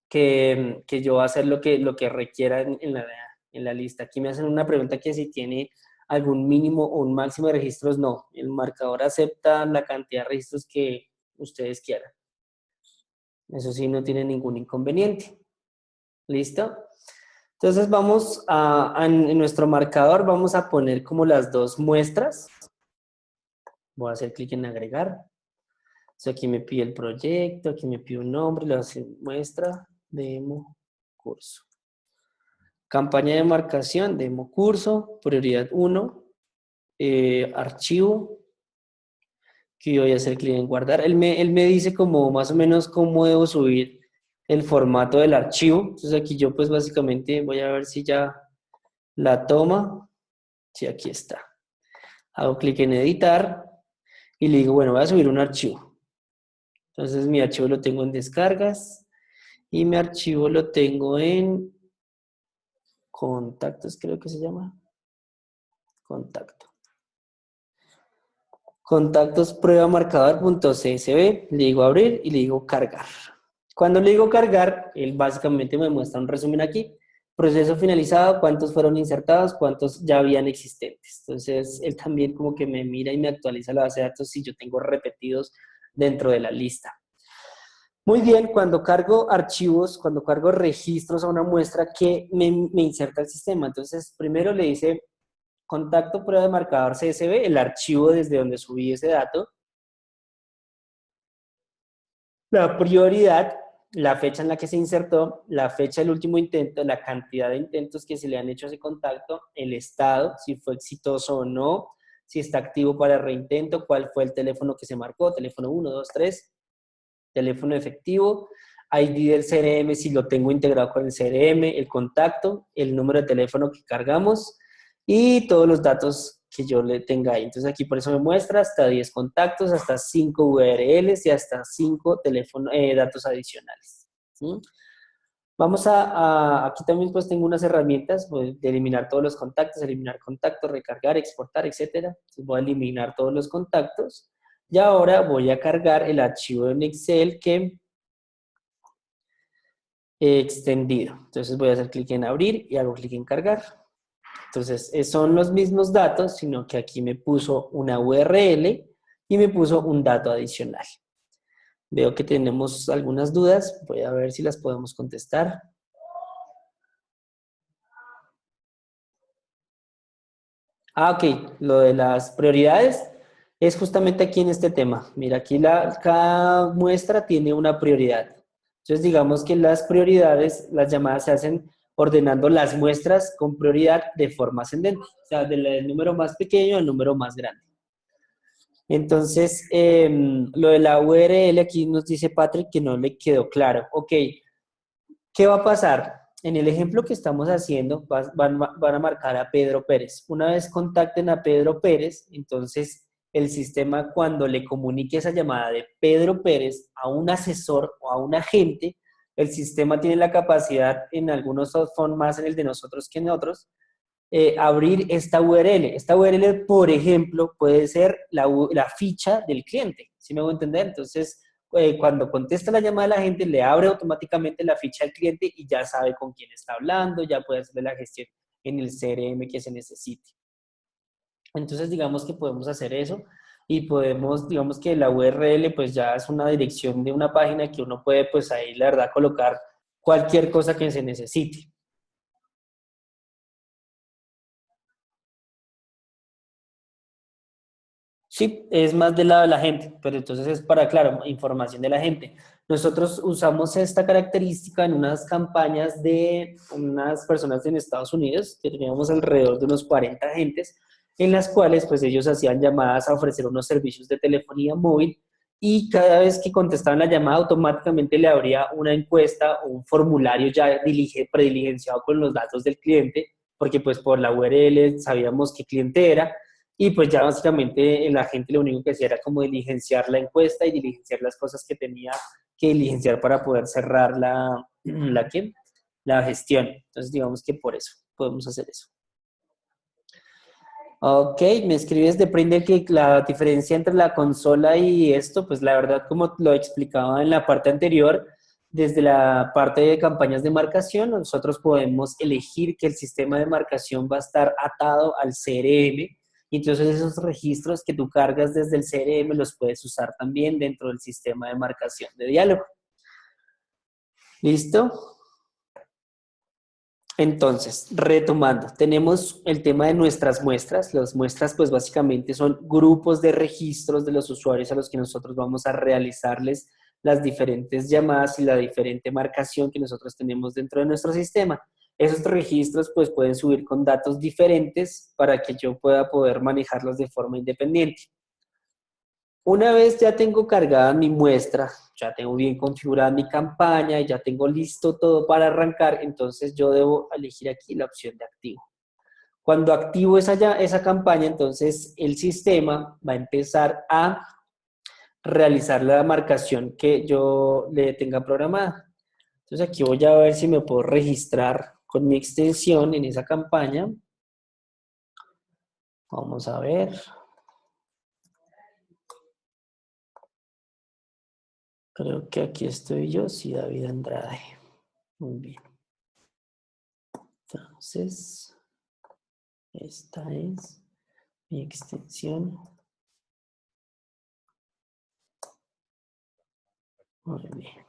que yo voy a hacer lo que requiera en la lista. Aquí me hacen una pregunta que si tiene algún mínimo o un máximo de registros, no. El marcador acepta la cantidad de registros que ustedes quieran. Eso sí, no tiene ningún inconveniente. ¿Listo? Entonces vamos en nuestro marcador vamos a poner como las dos muestras. Voy a hacer clic en agregar. Entonces aquí me pide el proyecto, aquí me pide un nombre, le hace muestra, demo, curso. Campaña de marcación, demo curso, prioridad 1, archivo, que voy a hacer clic en guardar. Él me dice como más o menos cómo debo subir el formato del archivo. Entonces aquí yo pues básicamente voy a ver si ya la toma. Sí, aquí está. Hago clic en editar y le digo, bueno, voy a subir un archivo. Entonces mi archivo lo tengo en descargas y mi archivo lo tengo en contactos, creo que se llama. Contacto. Contactos prueba marcador.csv, le digo abrir y le digo cargar. Cuando le digo cargar, él básicamente me muestra un resumen aquí. Proceso finalizado, cuántos fueron insertados, cuántos ya habían existentes. Entonces, él también como que me mira y me actualiza la base de datos si yo tengo repetidos dentro de la lista. Muy bien, cuando cargo archivos, cuando cargo registros a una muestra, ¿qué me inserta el sistema? Entonces, primero le dice contacto prueba de marcador CSV, el archivo desde donde subí ese dato, la prioridad, la fecha en la que se insertó, la fecha del último intento, la cantidad de intentos que se le han hecho a ese contacto, el estado, si fue exitoso o no, si está activo para reintento, cuál fue el teléfono que se marcó, teléfono 1, 2, 3, teléfono efectivo, ID del CRM si lo tengo integrado con el CRM, el contacto, el número de teléfono que cargamos y todos los datos que yo le tenga ahí. Entonces aquí por eso me muestra hasta 10 contactos, hasta 5 URLs y hasta 5 datos adicionales. ¿Sí? Vamos aquí también pues tengo unas herramientas pues, de eliminar todos los contactos, eliminar contactos, recargar, exportar, etcétera. Entonces voy a eliminar todos los contactos y ahora voy a cargar el archivo en Excel que he extendido. Entonces voy a hacer clic en abrir y hago clic en cargar. Entonces son los mismos datos, sino que aquí me puso una URL y me puso un dato adicional. Veo que tenemos algunas dudas, voy a ver si las podemos contestar. Ok, lo de las prioridades es justamente aquí en este tema. Mira, aquí cada muestra tiene una prioridad. Entonces, digamos que las prioridades, las llamadas se hacen ordenando las muestras con prioridad de forma ascendente, o sea, del número más pequeño al número más grande. Entonces, lo de la URL aquí nos dice Patrick que no le quedó claro. Ok, ¿qué va a pasar? En el ejemplo que estamos haciendo, van a marcar a Pedro Pérez. Una vez contacten a Pedro Pérez, entonces el sistema cuando le comunique esa llamada de Pedro Pérez a un asesor o a un agente, el sistema tiene la capacidad, en algunos son más en el de nosotros que en otros, abrir esta URL. Esta URL, por ejemplo, puede ser la ficha del cliente, ¿sí me hago entender? Entonces, cuando contesta la llamada a la gente, le abre automáticamente la ficha al cliente y ya sabe con quién está hablando, ya puede hacerle la gestión en el CRM que se necesite. Entonces, digamos que podemos hacer eso y podemos, digamos que la URL pues ya es una dirección de una página que uno puede pues ahí, la verdad, colocar cualquier cosa que se necesite. Sí, es más del lado de la gente, pero entonces es para, claro, información de la gente. Nosotros usamos esta característica en unas campañas de unas personas en Estados Unidos, que teníamos alrededor de unos 40 agentes, en las cuales pues ellos hacían llamadas a ofrecer unos servicios de telefonía móvil y cada vez que contestaban la llamada automáticamente le abría una encuesta o un formulario ya prediligenciado con los datos del cliente, porque pues por la URL sabíamos qué cliente era y pues ya básicamente la gente lo único que hacía era como diligenciar la encuesta y diligenciar las cosas que tenía que diligenciar para poder cerrar ¿qué? La gestión. Entonces digamos que por eso podemos hacer eso. Ok, me escribes de Prinde que la diferencia entre la consola y esto, pues la verdad como lo explicaba en la parte anterior, desde la parte de campañas de marcación, nosotros podemos elegir que el sistema de marcación va a estar atado al CRM, y entonces esos registros que tú cargas desde el CRM los puedes usar también dentro del sistema de marcación de diálogo. ¿Listo? Entonces, retomando, tenemos el tema de nuestras muestras. Las muestras, pues básicamente son grupos de registros de los usuarios a los que nosotros vamos a realizarles las diferentes llamadas y la diferente marcación que nosotros tenemos dentro de nuestro sistema. Esos registros, pues pueden subir con datos diferentes para que yo pueda poder manejarlos de forma independiente. Una vez ya tengo cargada mi muestra, ya tengo bien configurada mi campaña, ya tengo listo todo para arrancar, entonces yo debo elegir aquí la opción de activo. Cuando activo esa campaña, entonces el sistema va a empezar a realizar la marcación que yo le tenga programada. Entonces aquí voy a ver si me puedo registrar con mi extensión en esa campaña. Vamos a ver. Creo que aquí estoy yo, sí, David Andrade. Muy bien. Entonces, esta es mi extensión. Muy bien.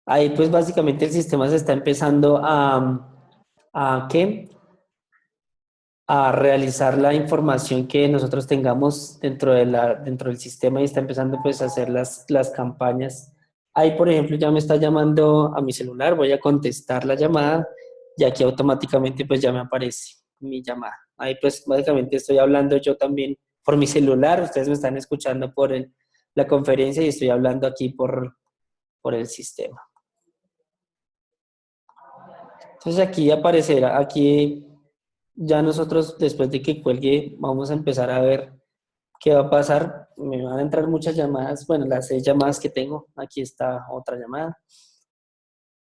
Ahí pues básicamente el sistema se está empezando ¿qué? A realizar la información que nosotros tengamos dentro del sistema y está empezando pues a hacer las campañas. Ahí, por ejemplo, ya me está llamando a mi celular, voy a contestar la llamada y aquí automáticamente pues ya me aparece mi llamada. Ahí pues básicamente estoy hablando yo también por mi celular, ustedes me están escuchando por la conferencia y estoy hablando aquí por el sistema. Entonces aquí aparecerá, aquí ya nosotros después de que cuelgue vamos a empezar a ver qué va a pasar. Me van a entrar muchas llamadas, bueno, las 6 llamadas que tengo, aquí está otra llamada.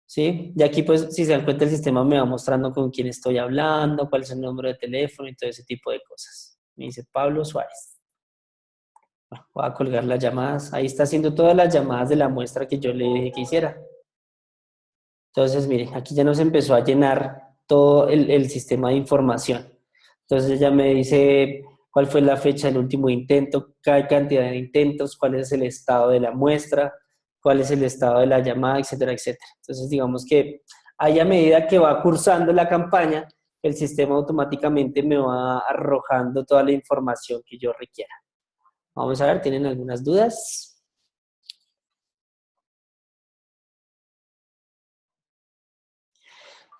¿Sí? Y aquí pues si se dan cuenta el sistema me va mostrando con quién estoy hablando, cuál es el número de teléfono y todo ese tipo de cosas. Me dice Pablo Suárez. Bueno, voy a colgar las llamadas. Ahí está haciendo todas las llamadas de la muestra que yo le dije que hiciera. Entonces, miren, aquí ya nos empezó a llenar todo el sistema de información. Entonces ya me dice cuál fue la fecha del último intento, qué cantidad de intentos, cuál es el estado de la muestra, cuál es el estado de la llamada, etcétera, etcétera. Entonces digamos que ahí a medida que va cursando la campaña, el sistema automáticamente me va arrojando toda la información que yo requiera. Vamos a ver, ¿tienen algunas dudas?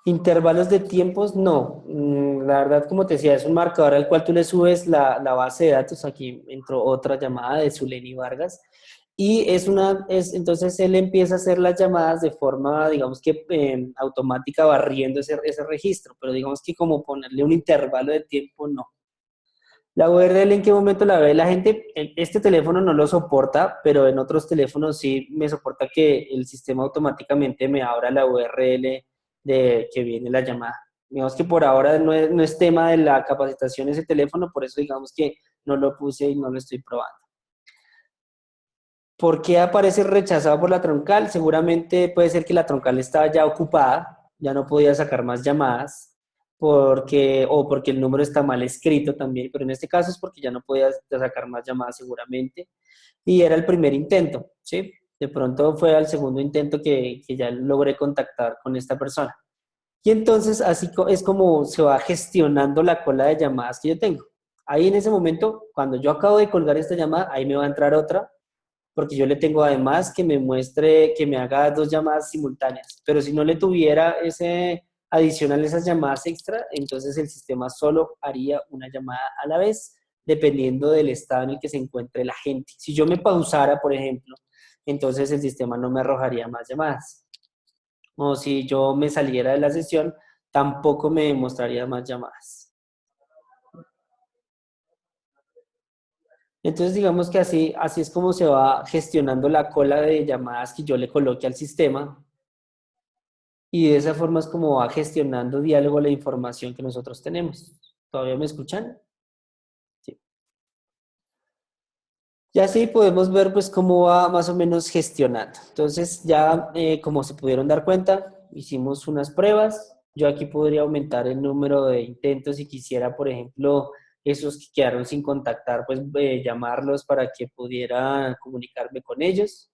Intervalos de tiempos, no. La verdad, como te decía, es un marcador al cual tú le subes la base de datos. Aquí entró otra llamada de Zuleni Vargas. Y entonces él empieza a hacer las llamadas de forma, digamos que automática, barriendo ese registro. Pero digamos que como ponerle un intervalo de tiempo, no. La URL, ¿en qué momento la ve la gente? Este teléfono no lo soporta, pero en otros teléfonos sí me soporta que el sistema automáticamente me abra la URL de que viene la llamada. Digamos que por ahora no es tema de la capacitación ese teléfono, por eso digamos que no lo puse y no lo estoy probando. ¿Por qué aparece rechazado por la troncal? Seguramente puede ser que la troncal estaba ya ocupada, ya no podía sacar más llamadas, o porque el número está mal escrito también, pero en este caso es porque ya no podía sacar más llamadas seguramente. Y era el primer intento, ¿sí? De pronto fue al segundo intento que ya logré contactar con esta persona. Y entonces es como se va gestionando la cola de llamadas que yo tengo. Ahí en ese momento, cuando yo acabo de colgar esta llamada, ahí me va a entrar otra porque yo le tengo además que me muestre, que me haga dos llamadas simultáneas. Pero si no le tuviera ese adicional, esas llamadas extra, entonces el sistema solo haría una llamada a la vez, dependiendo del estado en el que se encuentre la gente. Si yo me pausara, por ejemplo, entonces el sistema no me arrojaría más llamadas. O si yo me saliera de la sesión, tampoco me mostraría más llamadas. Entonces, digamos que así es como se va gestionando la cola de llamadas que yo le coloque al sistema y de esa forma es como va gestionando diálogo la información que nosotros tenemos. ¿Todavía me escuchan? Sí. Y así podemos ver pues cómo va más o menos gestionando. Entonces ya como se pudieron dar cuenta, hicimos unas pruebas. Yo aquí podría aumentar el número de intentos si quisiera, por ejemplo, esos que quedaron sin contactar, pues llamarlos para que pudiera comunicarme con ellos.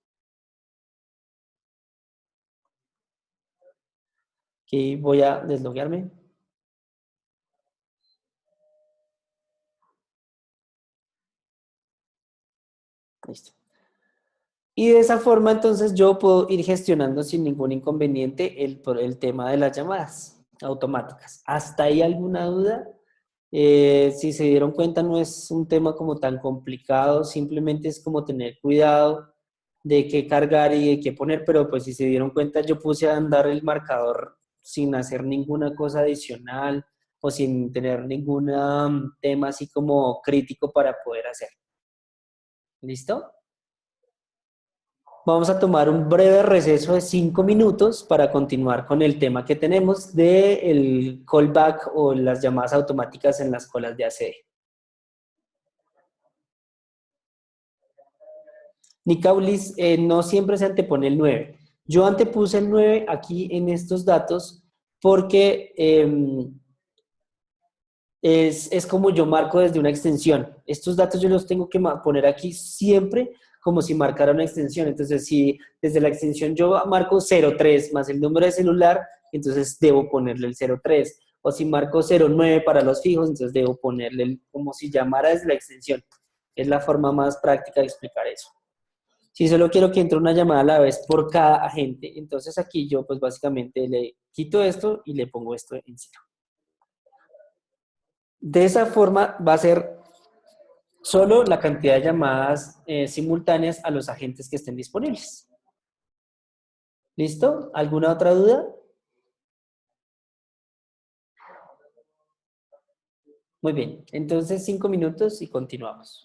Aquí voy a desloguearme. Listo. Y de esa forma, entonces, yo puedo ir gestionando sin ningún inconveniente el tema de las llamadas automáticas. ¿Hasta ahí alguna duda? Si se dieron cuenta, no es un tema como tan complicado, simplemente es como tener cuidado de qué cargar y de qué poner, pero pues si se dieron cuenta, yo puse a andar el marcador sin hacer ninguna cosa adicional o sin tener ningún tema así como crítico para poder hacer. ¿Listo? Vamos a tomar un breve receso de 5 minutos para continuar con el tema que tenemos de el callback o las llamadas automáticas en las colas de ACD. Nicaulis, no siempre se antepone el 9. Yo antepuse el 9 aquí en estos datos porque es como yo marco desde una extensión. Estos datos yo los tengo que poner aquí siempre como si marcara una extensión. Entonces, si desde la extensión yo marco 03 más el número de celular, entonces debo ponerle el 03. O si marco 09 para los fijos, entonces debo ponerle como si llamara desde la extensión. Es la forma más práctica de explicar eso. Si solo quiero que entre una llamada a la vez por cada agente, entonces aquí yo pues básicamente le quito esto y le pongo esto en cero. De esa forma va a ser solo la cantidad de llamadas simultáneas a los agentes que estén disponibles. ¿Listo? ¿Alguna otra duda? Muy bien, entonces 5 minutos y continuamos.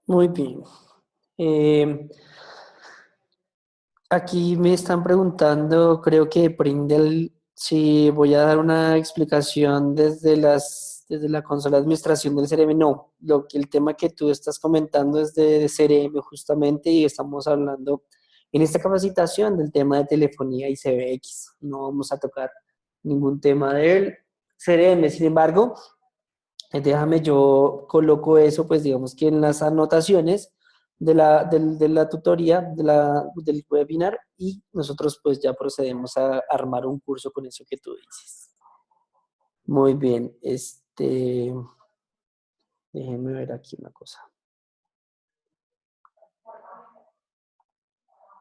Muy bien. Eh, Aquí me están preguntando, creo que Prindle, si voy a dar una explicación desde la consola de administración del CRM. No, el tema que tú estás comentando es de CRM justamente y estamos hablando en esta capacitación del tema de telefonía y CBX. No vamos a tocar ningún tema del CRM. Sin embargo, déjame yo coloco eso, pues digamos que en las anotaciones de la tutoría, del webinar, y nosotros pues ya procedemos a armar un curso con eso que tú dices. Muy bien, déjenme ver aquí una cosa.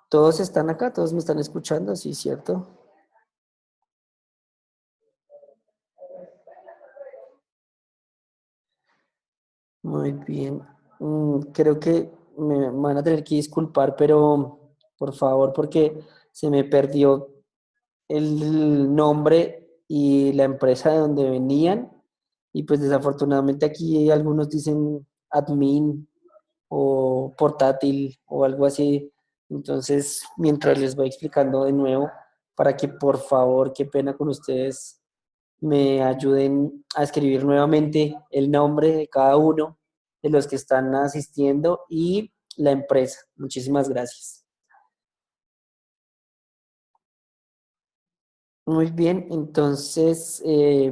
¿Todos están acá? ¿Todos me están escuchando? Sí, ¿cierto? Muy bien. Creo que me van a tener que disculpar, pero por favor, porque se me perdió el nombre y la empresa de donde venían. Y pues desafortunadamente aquí algunos dicen admin o portátil o algo así. Entonces, mientras les voy explicando de nuevo, para que por favor, qué pena con ustedes, me ayuden a escribir nuevamente el nombre de cada uno de los que están asistiendo y la empresa. Muchísimas gracias. Muy bien, entonces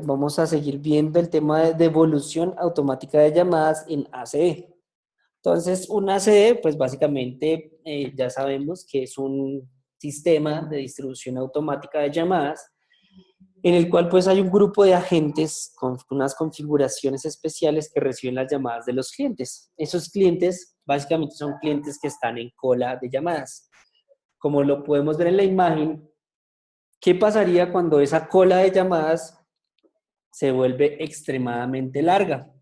vamos a seguir viendo el tema de devolución automática de llamadas en ACE. Entonces, un ACE, pues básicamente ya sabemos que es un sistema de distribución automática de llamadas en el cual pues hay un grupo de agentes con unas configuraciones especiales que reciben las llamadas de los clientes. Esos clientes básicamente son clientes que están en cola de llamadas. Como lo podemos ver en la imagen, ¿qué pasaría cuando esa cola de llamadas se vuelve extremadamente larga?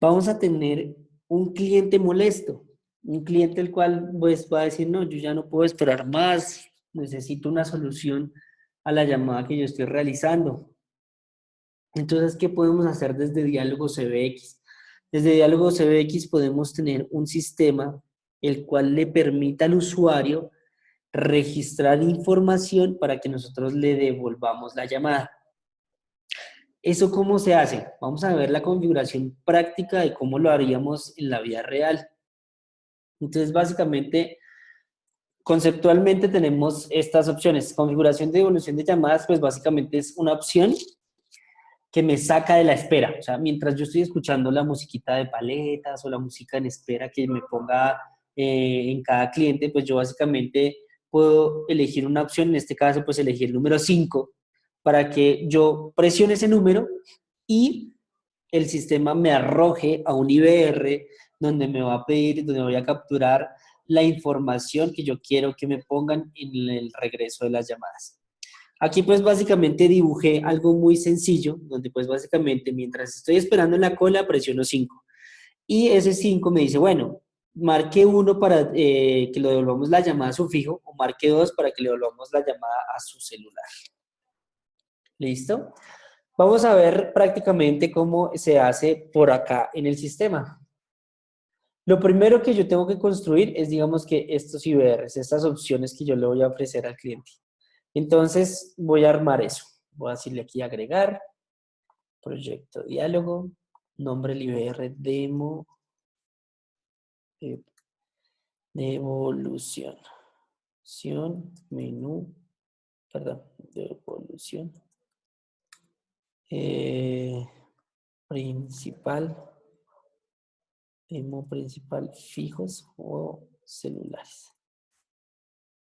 Vamos a tener un cliente molesto, un cliente el cual pues va a decir, no, yo ya no puedo esperar más, necesito una solución a la llamada que yo estoy realizando. Entonces, ¿qué podemos hacer desde Diálogo CBX? Desde Diálogo CBX podemos tener un sistema el cual le permita al usuario registrar información para que nosotros le devolvamos la llamada. ¿Eso cómo se hace? Vamos a ver la configuración práctica de cómo lo haríamos en la vida real. Entonces, básicamente, conceptualmente tenemos estas opciones. Configuración de devolución de llamadas, pues básicamente es una opción que me saca de la espera. O sea, mientras yo estoy escuchando la musiquita de paletas o la música en espera que me ponga en cada cliente, pues yo básicamente puedo elegir una opción, en este caso pues elegir el número 5 para que yo presione ese número y el sistema me arroje a un IBR donde me va a pedir, donde voy a capturar la información que yo quiero que me pongan en el regreso de las llamadas. Aquí pues básicamente dibujé algo muy sencillo, donde pues básicamente mientras estoy esperando en la cola presiono 5 y ese 5 me dice, bueno, marque 1 para que le devolvamos la llamada a su fijo o marque 2 para que le devolvamos la llamada a su celular. ¿Listo? Vamos a ver prácticamente cómo se hace por acá en el sistema. Lo primero que yo tengo que construir es, digamos que estos IBRs, estas opciones que yo le voy a ofrecer al cliente. Entonces voy a armar eso. Voy a decirle aquí agregar, proyecto diálogo, nombre el IBR demo, eh, devolución, menú, perdón, devolución, eh, principal, demo principal, fijos o celulares.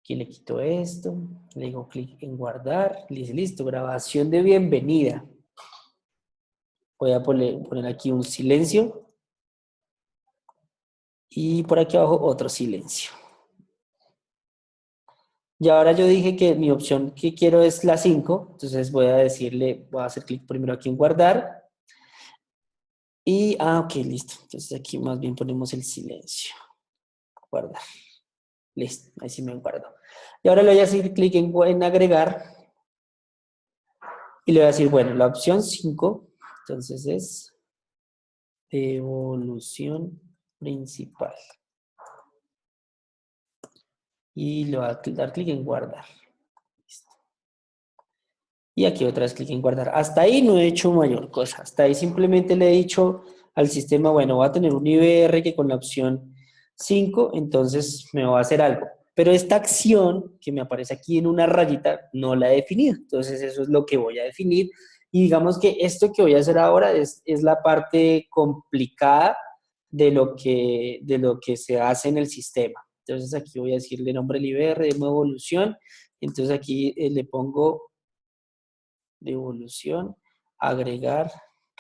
Aquí le quito esto, le digo clic en guardar, le dice listo, grabación de bienvenida. Voy a poner aquí un silencio y por aquí abajo otro silencio. Y ahora yo dije que mi opción que quiero es la 5, entonces voy a decirle, voy a hacer clic primero aquí en guardar y, ok, listo. Entonces aquí más bien ponemos el silencio, guardar. Listo, ahí sí me guardo. Y ahora le voy a hacer clic en agregar y le voy a decir, bueno, la opción 5, entonces es devolución principal. Y le voy a dar clic en guardar. Listo. Y aquí otra vez clic en guardar. Hasta ahí no he hecho mayor cosa. Hasta ahí simplemente le he dicho al sistema, bueno, voy a tener un IBR que con la opción 5, entonces me va a hacer algo. Pero esta acción que me aparece aquí en una rayita no la he definido. Entonces eso es lo que voy a definir. Y digamos que esto que voy a hacer ahora es la parte complicada de lo que se hace en el sistema. Entonces aquí voy a decirle nombre del IBR, de evolución. Entonces aquí le pongo devolución, agregar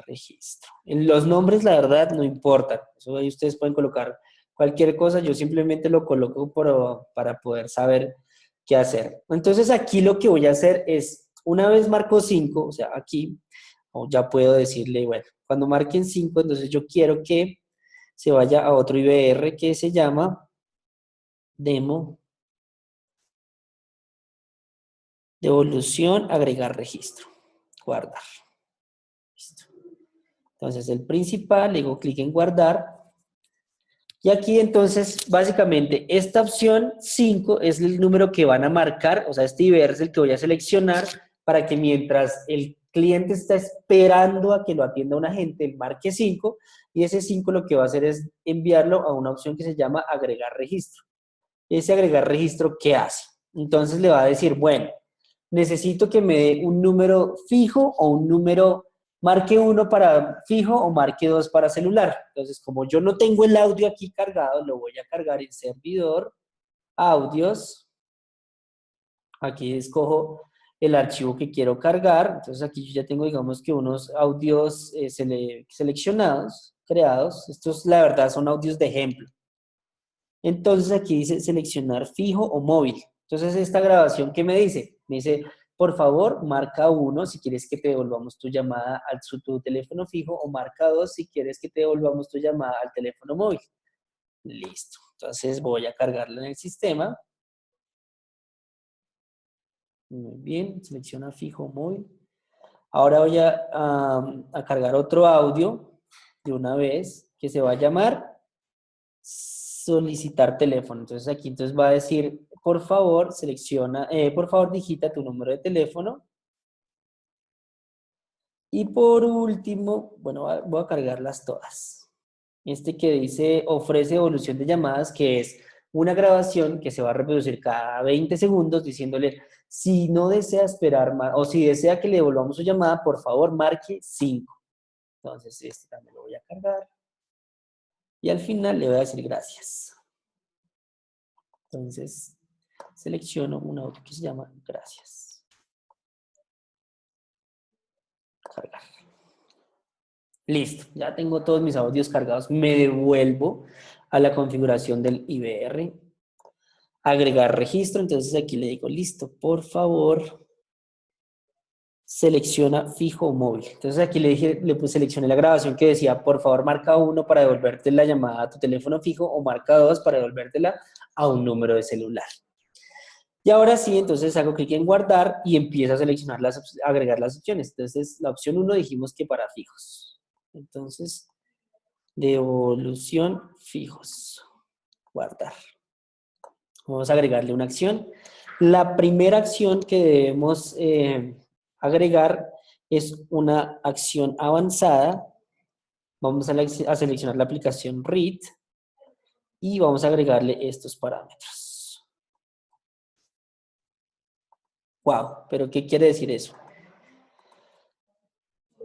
registro. En los nombres, la verdad, no importan. Eso ahí ustedes pueden colocar cualquier cosa. Yo simplemente lo coloco para poder saber qué hacer. Entonces aquí lo que voy a hacer es, una vez marco 5, o sea, aquí, ya puedo decirle, bueno, cuando marquen 5, entonces yo quiero que se vaya a otro IBR que se llama demo, devolución, agregar registro, guardar. Listo. Entonces el principal, le digo clic en guardar. Y aquí entonces, básicamente, esta opción 5 es el número que van a marcar, o sea, este IBR es el que voy a seleccionar para que mientras el cliente está esperando a que lo atienda un agente, él marque 5, y ese 5 lo que va a hacer es enviarlo a una opción que se llama agregar registro. Ese agregar registro, ¿qué hace? Entonces le va a decir, bueno, necesito que me dé un número fijo o un número, marque 1 para fijo o marque 2 para celular. Entonces, como yo no tengo el audio aquí cargado, lo voy a cargar en servidor, audios. Aquí escojo el archivo que quiero cargar. Entonces aquí yo ya tengo, digamos que unos audios seleccionados, creados. Estos, la verdad, son audios de ejemplo. Entonces aquí dice seleccionar fijo o móvil. Entonces esta grabación, ¿qué me dice? Me dice, por favor, marca 1 si quieres que te devolvamos tu llamada tu teléfono fijo, o marca 2 si quieres que te devolvamos tu llamada al teléfono móvil. Listo. Entonces voy a cargarlo en el sistema. Muy bien, selecciona fijo o móvil. Ahora voy a cargar otro audio de una vez que se va a llamar solicitar teléfono. Entonces aquí entonces va a decir, por favor, selecciona, por favor, digita tu número de teléfono. Y por último, bueno, voy a cargarlas todas. Este que dice ofrece evolución de llamadas, que es una grabación que se va a reproducir cada 20 segundos diciéndole, si no desea esperar más, o si desea que le devolvamos su llamada, por favor, marque 5. Entonces, este también lo voy a cargar. Y al final le voy a decir gracias. Entonces, selecciono un audio que se llama gracias. Cargar. Listo, ya tengo todos mis audios cargados. Me devuelvo a la configuración del IBR. Agregar registro. Entonces aquí le digo, listo, por favor, selecciona fijo o móvil. Entonces aquí seleccioné la grabación que decía, por favor, marca 1 para devolverte la llamada a tu teléfono fijo, o marca 2 para devolvértela a un número de celular. Y ahora sí, entonces hago clic en guardar y empiezo a seleccionar agregar las opciones. Entonces, la opción 1 dijimos que para fijos. Entonces, devolución fijos. Guardar. Vamos a agregarle una acción. La primera acción que debemos agregar es una acción avanzada. Vamos a seleccionar la aplicación Read y vamos a agregarle estos parámetros. Wow, pero ¿qué quiere decir eso?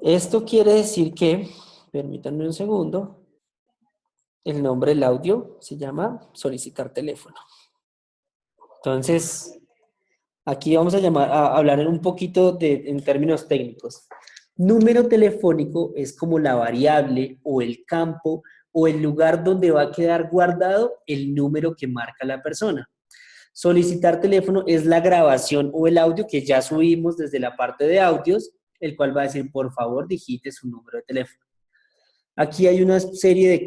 Esto quiere decir que, permítanme un segundo, el nombre del audio se llama solicitar teléfono. Entonces, aquí vamos a hablar un poquito en términos técnicos. Número telefónico es como la variable o el campo o el lugar donde va a quedar guardado el número que marca la persona. Solicitar teléfono es la grabación o el audio que ya subimos desde la parte de audios, el cual va a decir, por favor, digite su número de teléfono. Aquí hay una serie de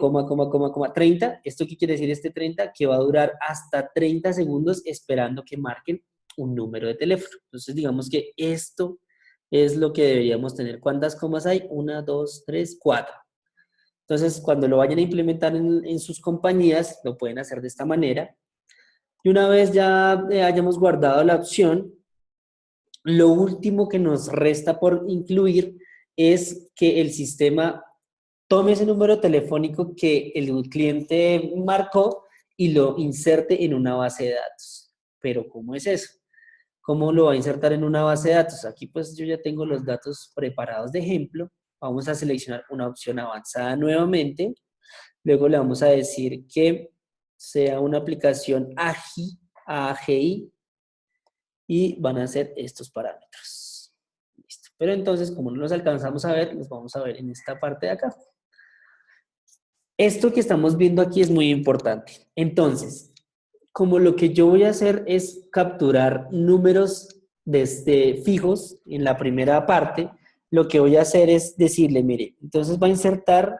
30. ¿Esto qué quiere decir este 30? Que va a durar hasta 30 segundos esperando que marquen un número de teléfono. Entonces, digamos que esto es lo que deberíamos tener. ¿Cuántas comas hay? 1, 2, 3, 4. Entonces, cuando lo vayan a implementar en sus compañías, lo pueden hacer de esta manera. Y una vez ya hayamos guardado la opción, lo último que nos resta por incluir es que el sistema tome ese número telefónico que el cliente marcó y lo inserte en una base de datos. Pero ¿cómo es eso? ¿Cómo lo va a insertar en una base de datos? Aquí pues yo ya tengo los datos preparados de ejemplo. Vamos a seleccionar una opción avanzada nuevamente. Luego le vamos a decir que sea una aplicación AGI, y van a ser estos parámetros. Listo. Pero entonces, como no los alcanzamos a ver, los vamos a ver en esta parte de acá. Esto que estamos viendo aquí es muy importante. Entonces, como lo que yo voy a hacer es capturar números fijos en la primera parte, lo que voy a hacer es decirle, mire, entonces va a insertar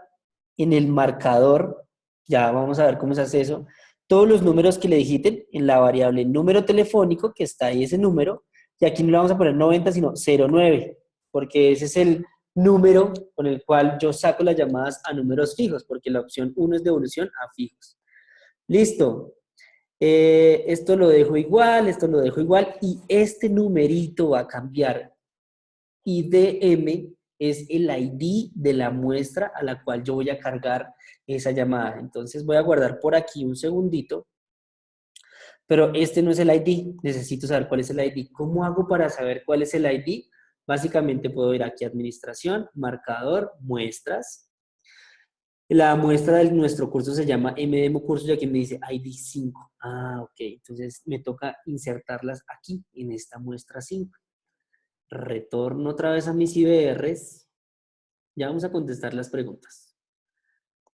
en el marcador, ya vamos a ver cómo se hace eso, todos los números que le digiten en la variable número telefónico, que está ahí ese número, y aquí no le vamos a poner 90, sino 09, porque ese es el número con el cual yo saco las llamadas a números fijos, porque la opción 1 es devolución a fijos. Listo. Esto lo dejo igual, esto lo dejo igual, y este numerito va a cambiar. IDM es el ID de la muestra a la cual yo voy a cargar esa llamada. Entonces voy a guardar por aquí un segundito, pero este no es el ID, necesito saber cuál es el ID. ¿Cómo hago para saber cuál es el ID? Básicamente puedo ir aquí a administración, marcador, muestras. La muestra de nuestro curso se llama MDemo Cursos y aquí me dice ID 5. Ah, ok. Entonces me toca insertarlas aquí, en esta muestra 5. Retorno otra vez a mis IBRs. Ya vamos a contestar las preguntas.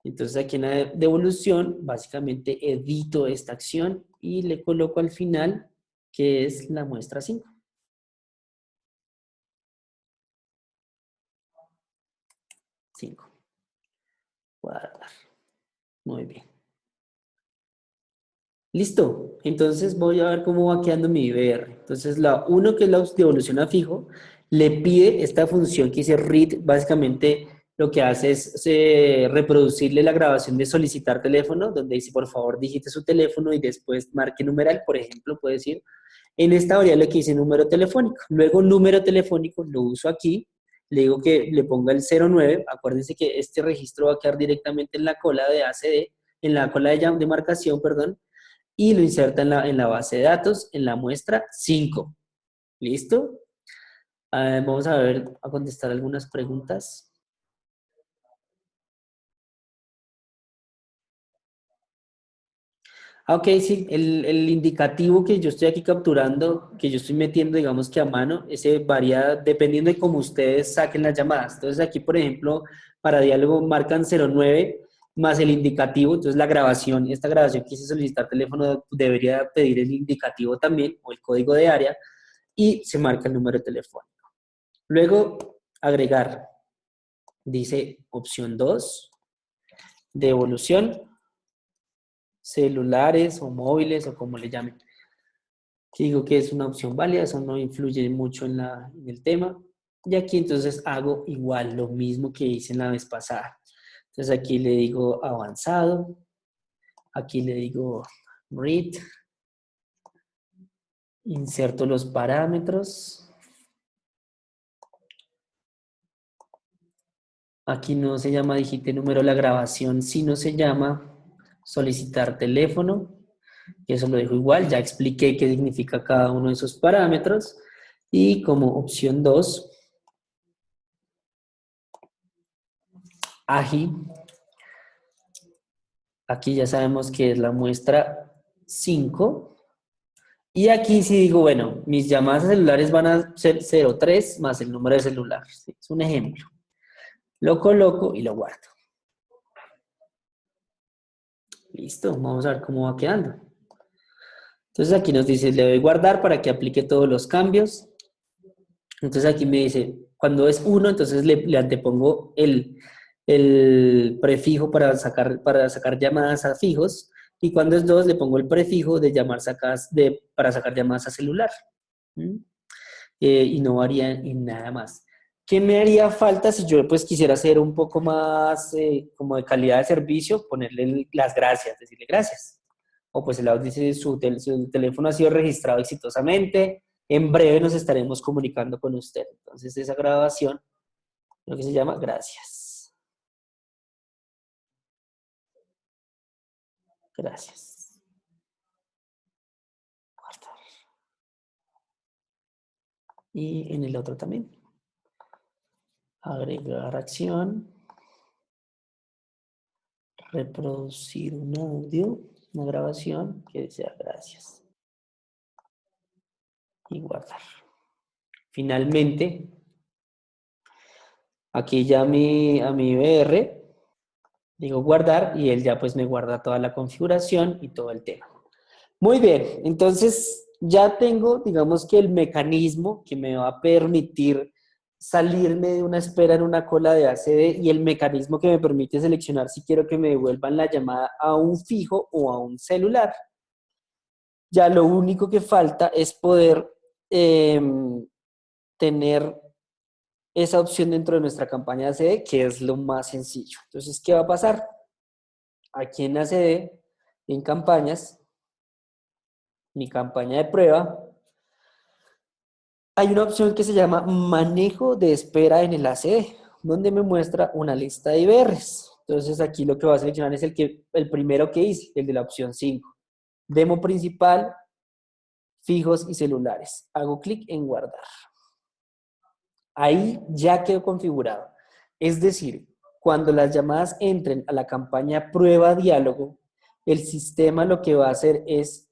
Entonces aquí en la devolución, básicamente edito esta acción y le coloco al final, que es la muestra 5. 5. Guardar. Muy bien. Listo. Entonces voy a ver cómo va quedando mi IBR. Entonces la 1, que es la devolución a fijo, le pide esta función que dice read. Básicamente lo que hace es reproducirle la grabación de solicitar teléfono, donde dice por favor digite su teléfono y después marque numeral. Por ejemplo, puede decir en esta variable que dice número telefónico. Luego número telefónico lo uso aquí. Le digo que le ponga el 09. Acuérdense que este registro va a quedar directamente en la cola de ACD, en la cola de marcación, perdón, y lo inserta en la base de datos, en la muestra 5. ¿Listo? Vamos a ver, a contestar algunas preguntas. Ok, sí, el indicativo que yo estoy aquí capturando, que yo estoy metiendo, digamos que a mano, ese varía dependiendo de cómo ustedes saquen las llamadas. Entonces aquí, por ejemplo, para diálogo marcan 09 más el indicativo, entonces la grabación, esta grabación que hice solicitar teléfono debería pedir el indicativo también, o el código de área, y se marca el número de teléfono. Luego, agregar, dice opción 2, devolución, celulares o móviles o como le llamen. Que digo que es una opción válida, eso no influye mucho en el tema. Y aquí entonces hago igual lo mismo que hice en la vez pasada. Entonces aquí le digo avanzado, aquí le digo read, inserto los parámetros. Aquí no se llama digite número la grabación, sino se llama solicitar teléfono. Y eso lo dejo igual, ya expliqué qué significa cada uno de esos parámetros. Y como opción 2, AGI. Aquí ya sabemos que es la muestra 5. Y aquí sí digo, bueno, mis llamadas a celulares van a ser 03 más el número de celular. ¿Sí? Es un ejemplo. Lo coloco y lo guardo. Listo, vamos a ver cómo va quedando. Entonces aquí nos dice, le doy guardar para que aplique todos los cambios. Entonces aquí me dice, cuando es 1, entonces le antepongo el prefijo para sacar llamadas a fijos. Y cuando es 2, le pongo el prefijo de para sacar llamadas a celular. ¿Mm? Y no varía en nada más. ¿Qué me haría falta si yo pues quisiera hacer un poco más como de calidad de servicio? Ponerle las gracias, decirle gracias. O pues el audio dice su teléfono ha sido registrado exitosamente. En breve nos estaremos comunicando con usted. Entonces esa grabación, lo que se llama gracias. Gracias. Guardar. Y en el otro también. Agregar acción. Reproducir un audio, una grabación que desea gracias. Y guardar. Finalmente, aquí ya a mi IBR, digo guardar y él ya pues me guarda toda la configuración y todo el tema. Muy bien, entonces ya tengo, digamos que el mecanismo que me va a permitir salirme de una espera en una cola de ACD y el mecanismo que me permite seleccionar si quiero que me devuelvan la llamada a un fijo o a un celular. Ya lo único que falta es poder tener esa opción dentro de nuestra campaña de ACD, que es lo más sencillo. Entonces, ¿qué va a pasar? Aquí en ACD, en campañas, mi campaña de prueba, hay una opción que se llama manejo de espera en el ACD, donde me muestra una lista de IBRs. Entonces, aquí lo que voy a seleccionar es el primero que hice, el de la opción 5. Demo principal, fijos y celulares. Hago clic en guardar. Ahí ya quedó configurado. Es decir, cuando las llamadas entren a la campaña prueba diálogo, el sistema lo que va a hacer es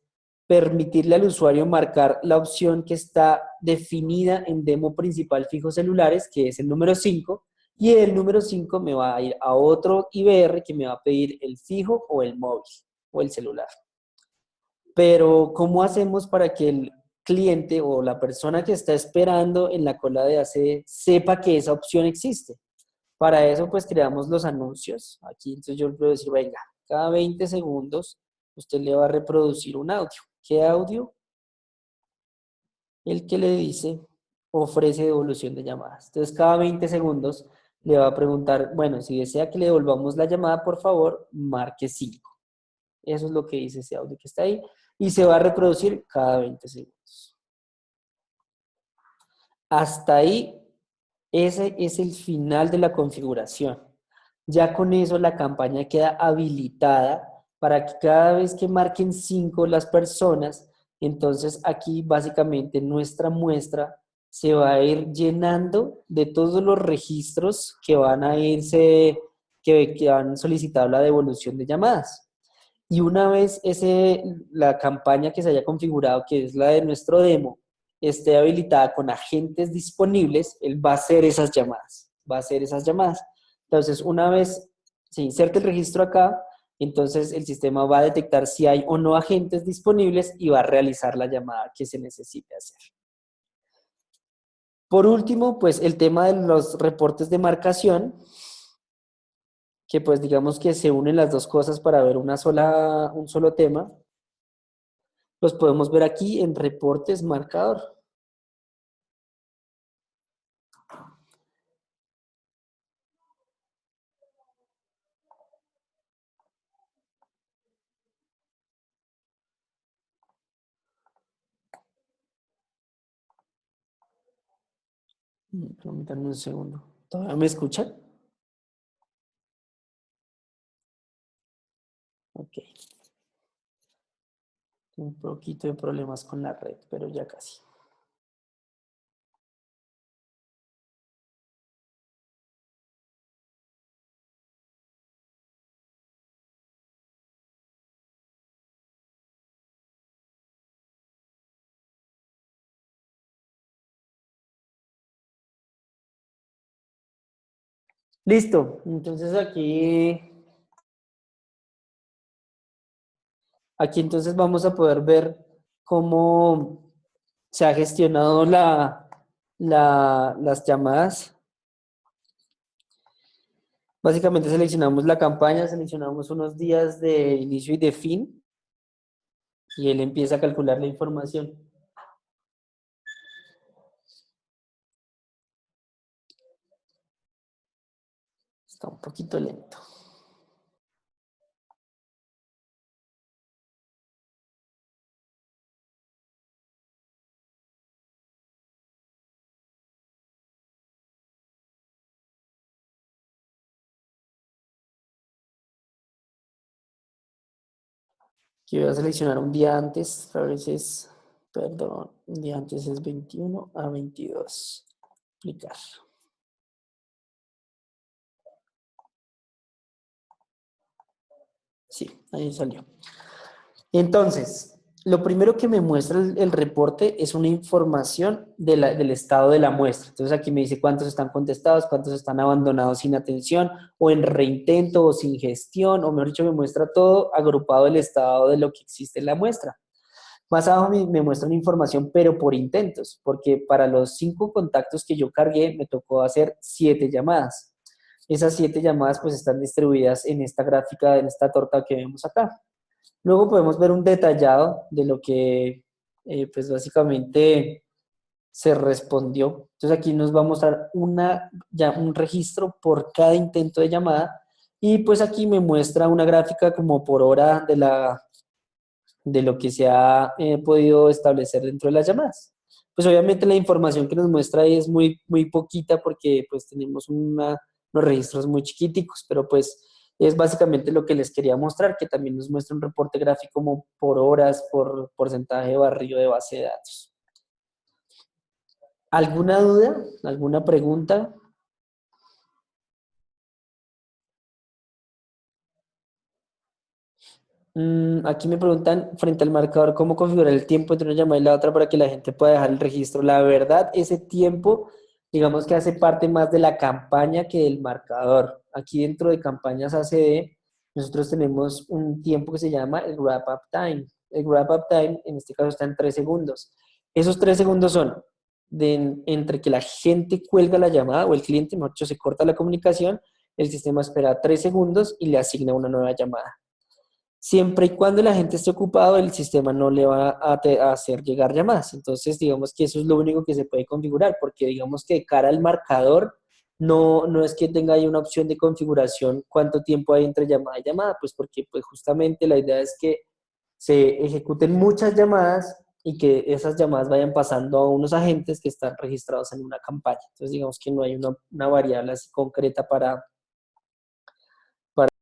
permitirle al usuario marcar la opción que está definida en demo principal fijo celulares, que es el número 5, y el número 5 me va a ir a otro IBR que me va a pedir el fijo o el móvil o el celular. Pero, ¿cómo hacemos para que el cliente o la persona que está esperando en la cola de ACD sepa que esa opción existe? Para eso, pues, creamos los anuncios. Aquí, entonces, yo le puedo decir, venga, cada 20 segundos usted le va a reproducir un audio. ¿Qué audio? El que le dice, ofrece devolución de llamadas. Entonces, cada 20 segundos le va a preguntar, bueno, si desea que le devolvamos la llamada, por favor, marque 5. Eso es lo que dice ese audio que está ahí. Y se va a reproducir cada 20 segundos. Hasta ahí, ese es el final de la configuración. Ya con eso la campaña queda habilitada para que cada vez que marquen 5 las personas, entonces aquí básicamente nuestra muestra se va a ir llenando de todos los registros que van a irse, que han solicitado la devolución de llamadas. Y una vez la campaña que se haya configurado, que es la de nuestro demo, esté habilitada con agentes disponibles, él va a hacer esas llamadas. Va a hacer esas llamadas. Entonces, una vez se inserte el registro acá, entonces el sistema va a detectar si hay o no agentes disponibles y va a realizar la llamada que se necesite hacer. Por último, pues el tema de los reportes de marcación, que pues digamos que se unen las dos cosas para ver un solo tema. Los podemos ver aquí en reportes marcador. Permítanme un segundo. ¿Todavía me escuchan? Ok. Un poquito de problemas con la red, pero ya casi. Listo. Entonces aquí entonces vamos a poder ver cómo se ha gestionado las llamadas. Básicamente seleccionamos la campaña, seleccionamos unos días de inicio y de fin y él empieza a calcular la información. Está un poquito lento. Aquí voy a seleccionar un día antes, a veces, perdón, un día antes es 21 a 22. Aplicar. Sí, ahí salió. Entonces, lo primero que me muestra el reporte es una información del estado de la muestra. Entonces aquí me dice cuántos están contestados, cuántos están abandonados sin atención o en reintento o sin gestión, o mejor dicho, me muestra todo agrupado el estado de lo que existe en la muestra. Más abajo me muestra una información, pero por intentos, porque para los 5 contactos que yo cargué me tocó hacer 7 llamadas. Esas 7 llamadas pues están distribuidas en esta gráfica, en esta torta que vemos acá. Luego podemos ver un detallado de lo que pues básicamente se respondió. Entonces aquí nos va a mostrar un registro por cada intento de llamada y pues aquí me muestra una gráfica como por hora de lo que se ha podido establecer dentro de las llamadas. Pues obviamente la información que nos muestra ahí es muy poquita porque pues tenemos unos registros muy chiquiticos, pero pues es básicamente lo que les quería mostrar, que también nos muestra un reporte gráfico como por horas, por porcentaje de barrido de base de datos. ¿Alguna duda? ¿Alguna pregunta? Aquí me preguntan frente al marcador cómo configurar el tiempo entre una llamada y la otra para que la gente pueda dejar el registro. La verdad, ese tiempo, digamos que hace parte más de la campaña que del marcador. Aquí dentro de campañas ACD, nosotros tenemos un tiempo que se llama el wrap up time. El wrap up time, en este caso, está en 3 segundos. Esos 3 segundos son entre que la gente cuelga la llamada o el cliente, mejor dicho, se corta la comunicación, el sistema espera 3 segundos y le asigna una nueva llamada. Siempre y cuando la gente esté ocupado, el sistema no le va a hacer llegar llamadas. Entonces, digamos que eso es lo único que se puede configurar, porque digamos que de cara al marcador, no es que tenga ahí una opción de configuración cuánto tiempo hay entre llamada y llamada, pues porque pues justamente la idea es que se ejecuten muchas llamadas y que esas llamadas vayan pasando a unos agentes que están registrados en una campaña. Entonces, digamos que no hay una variable así concreta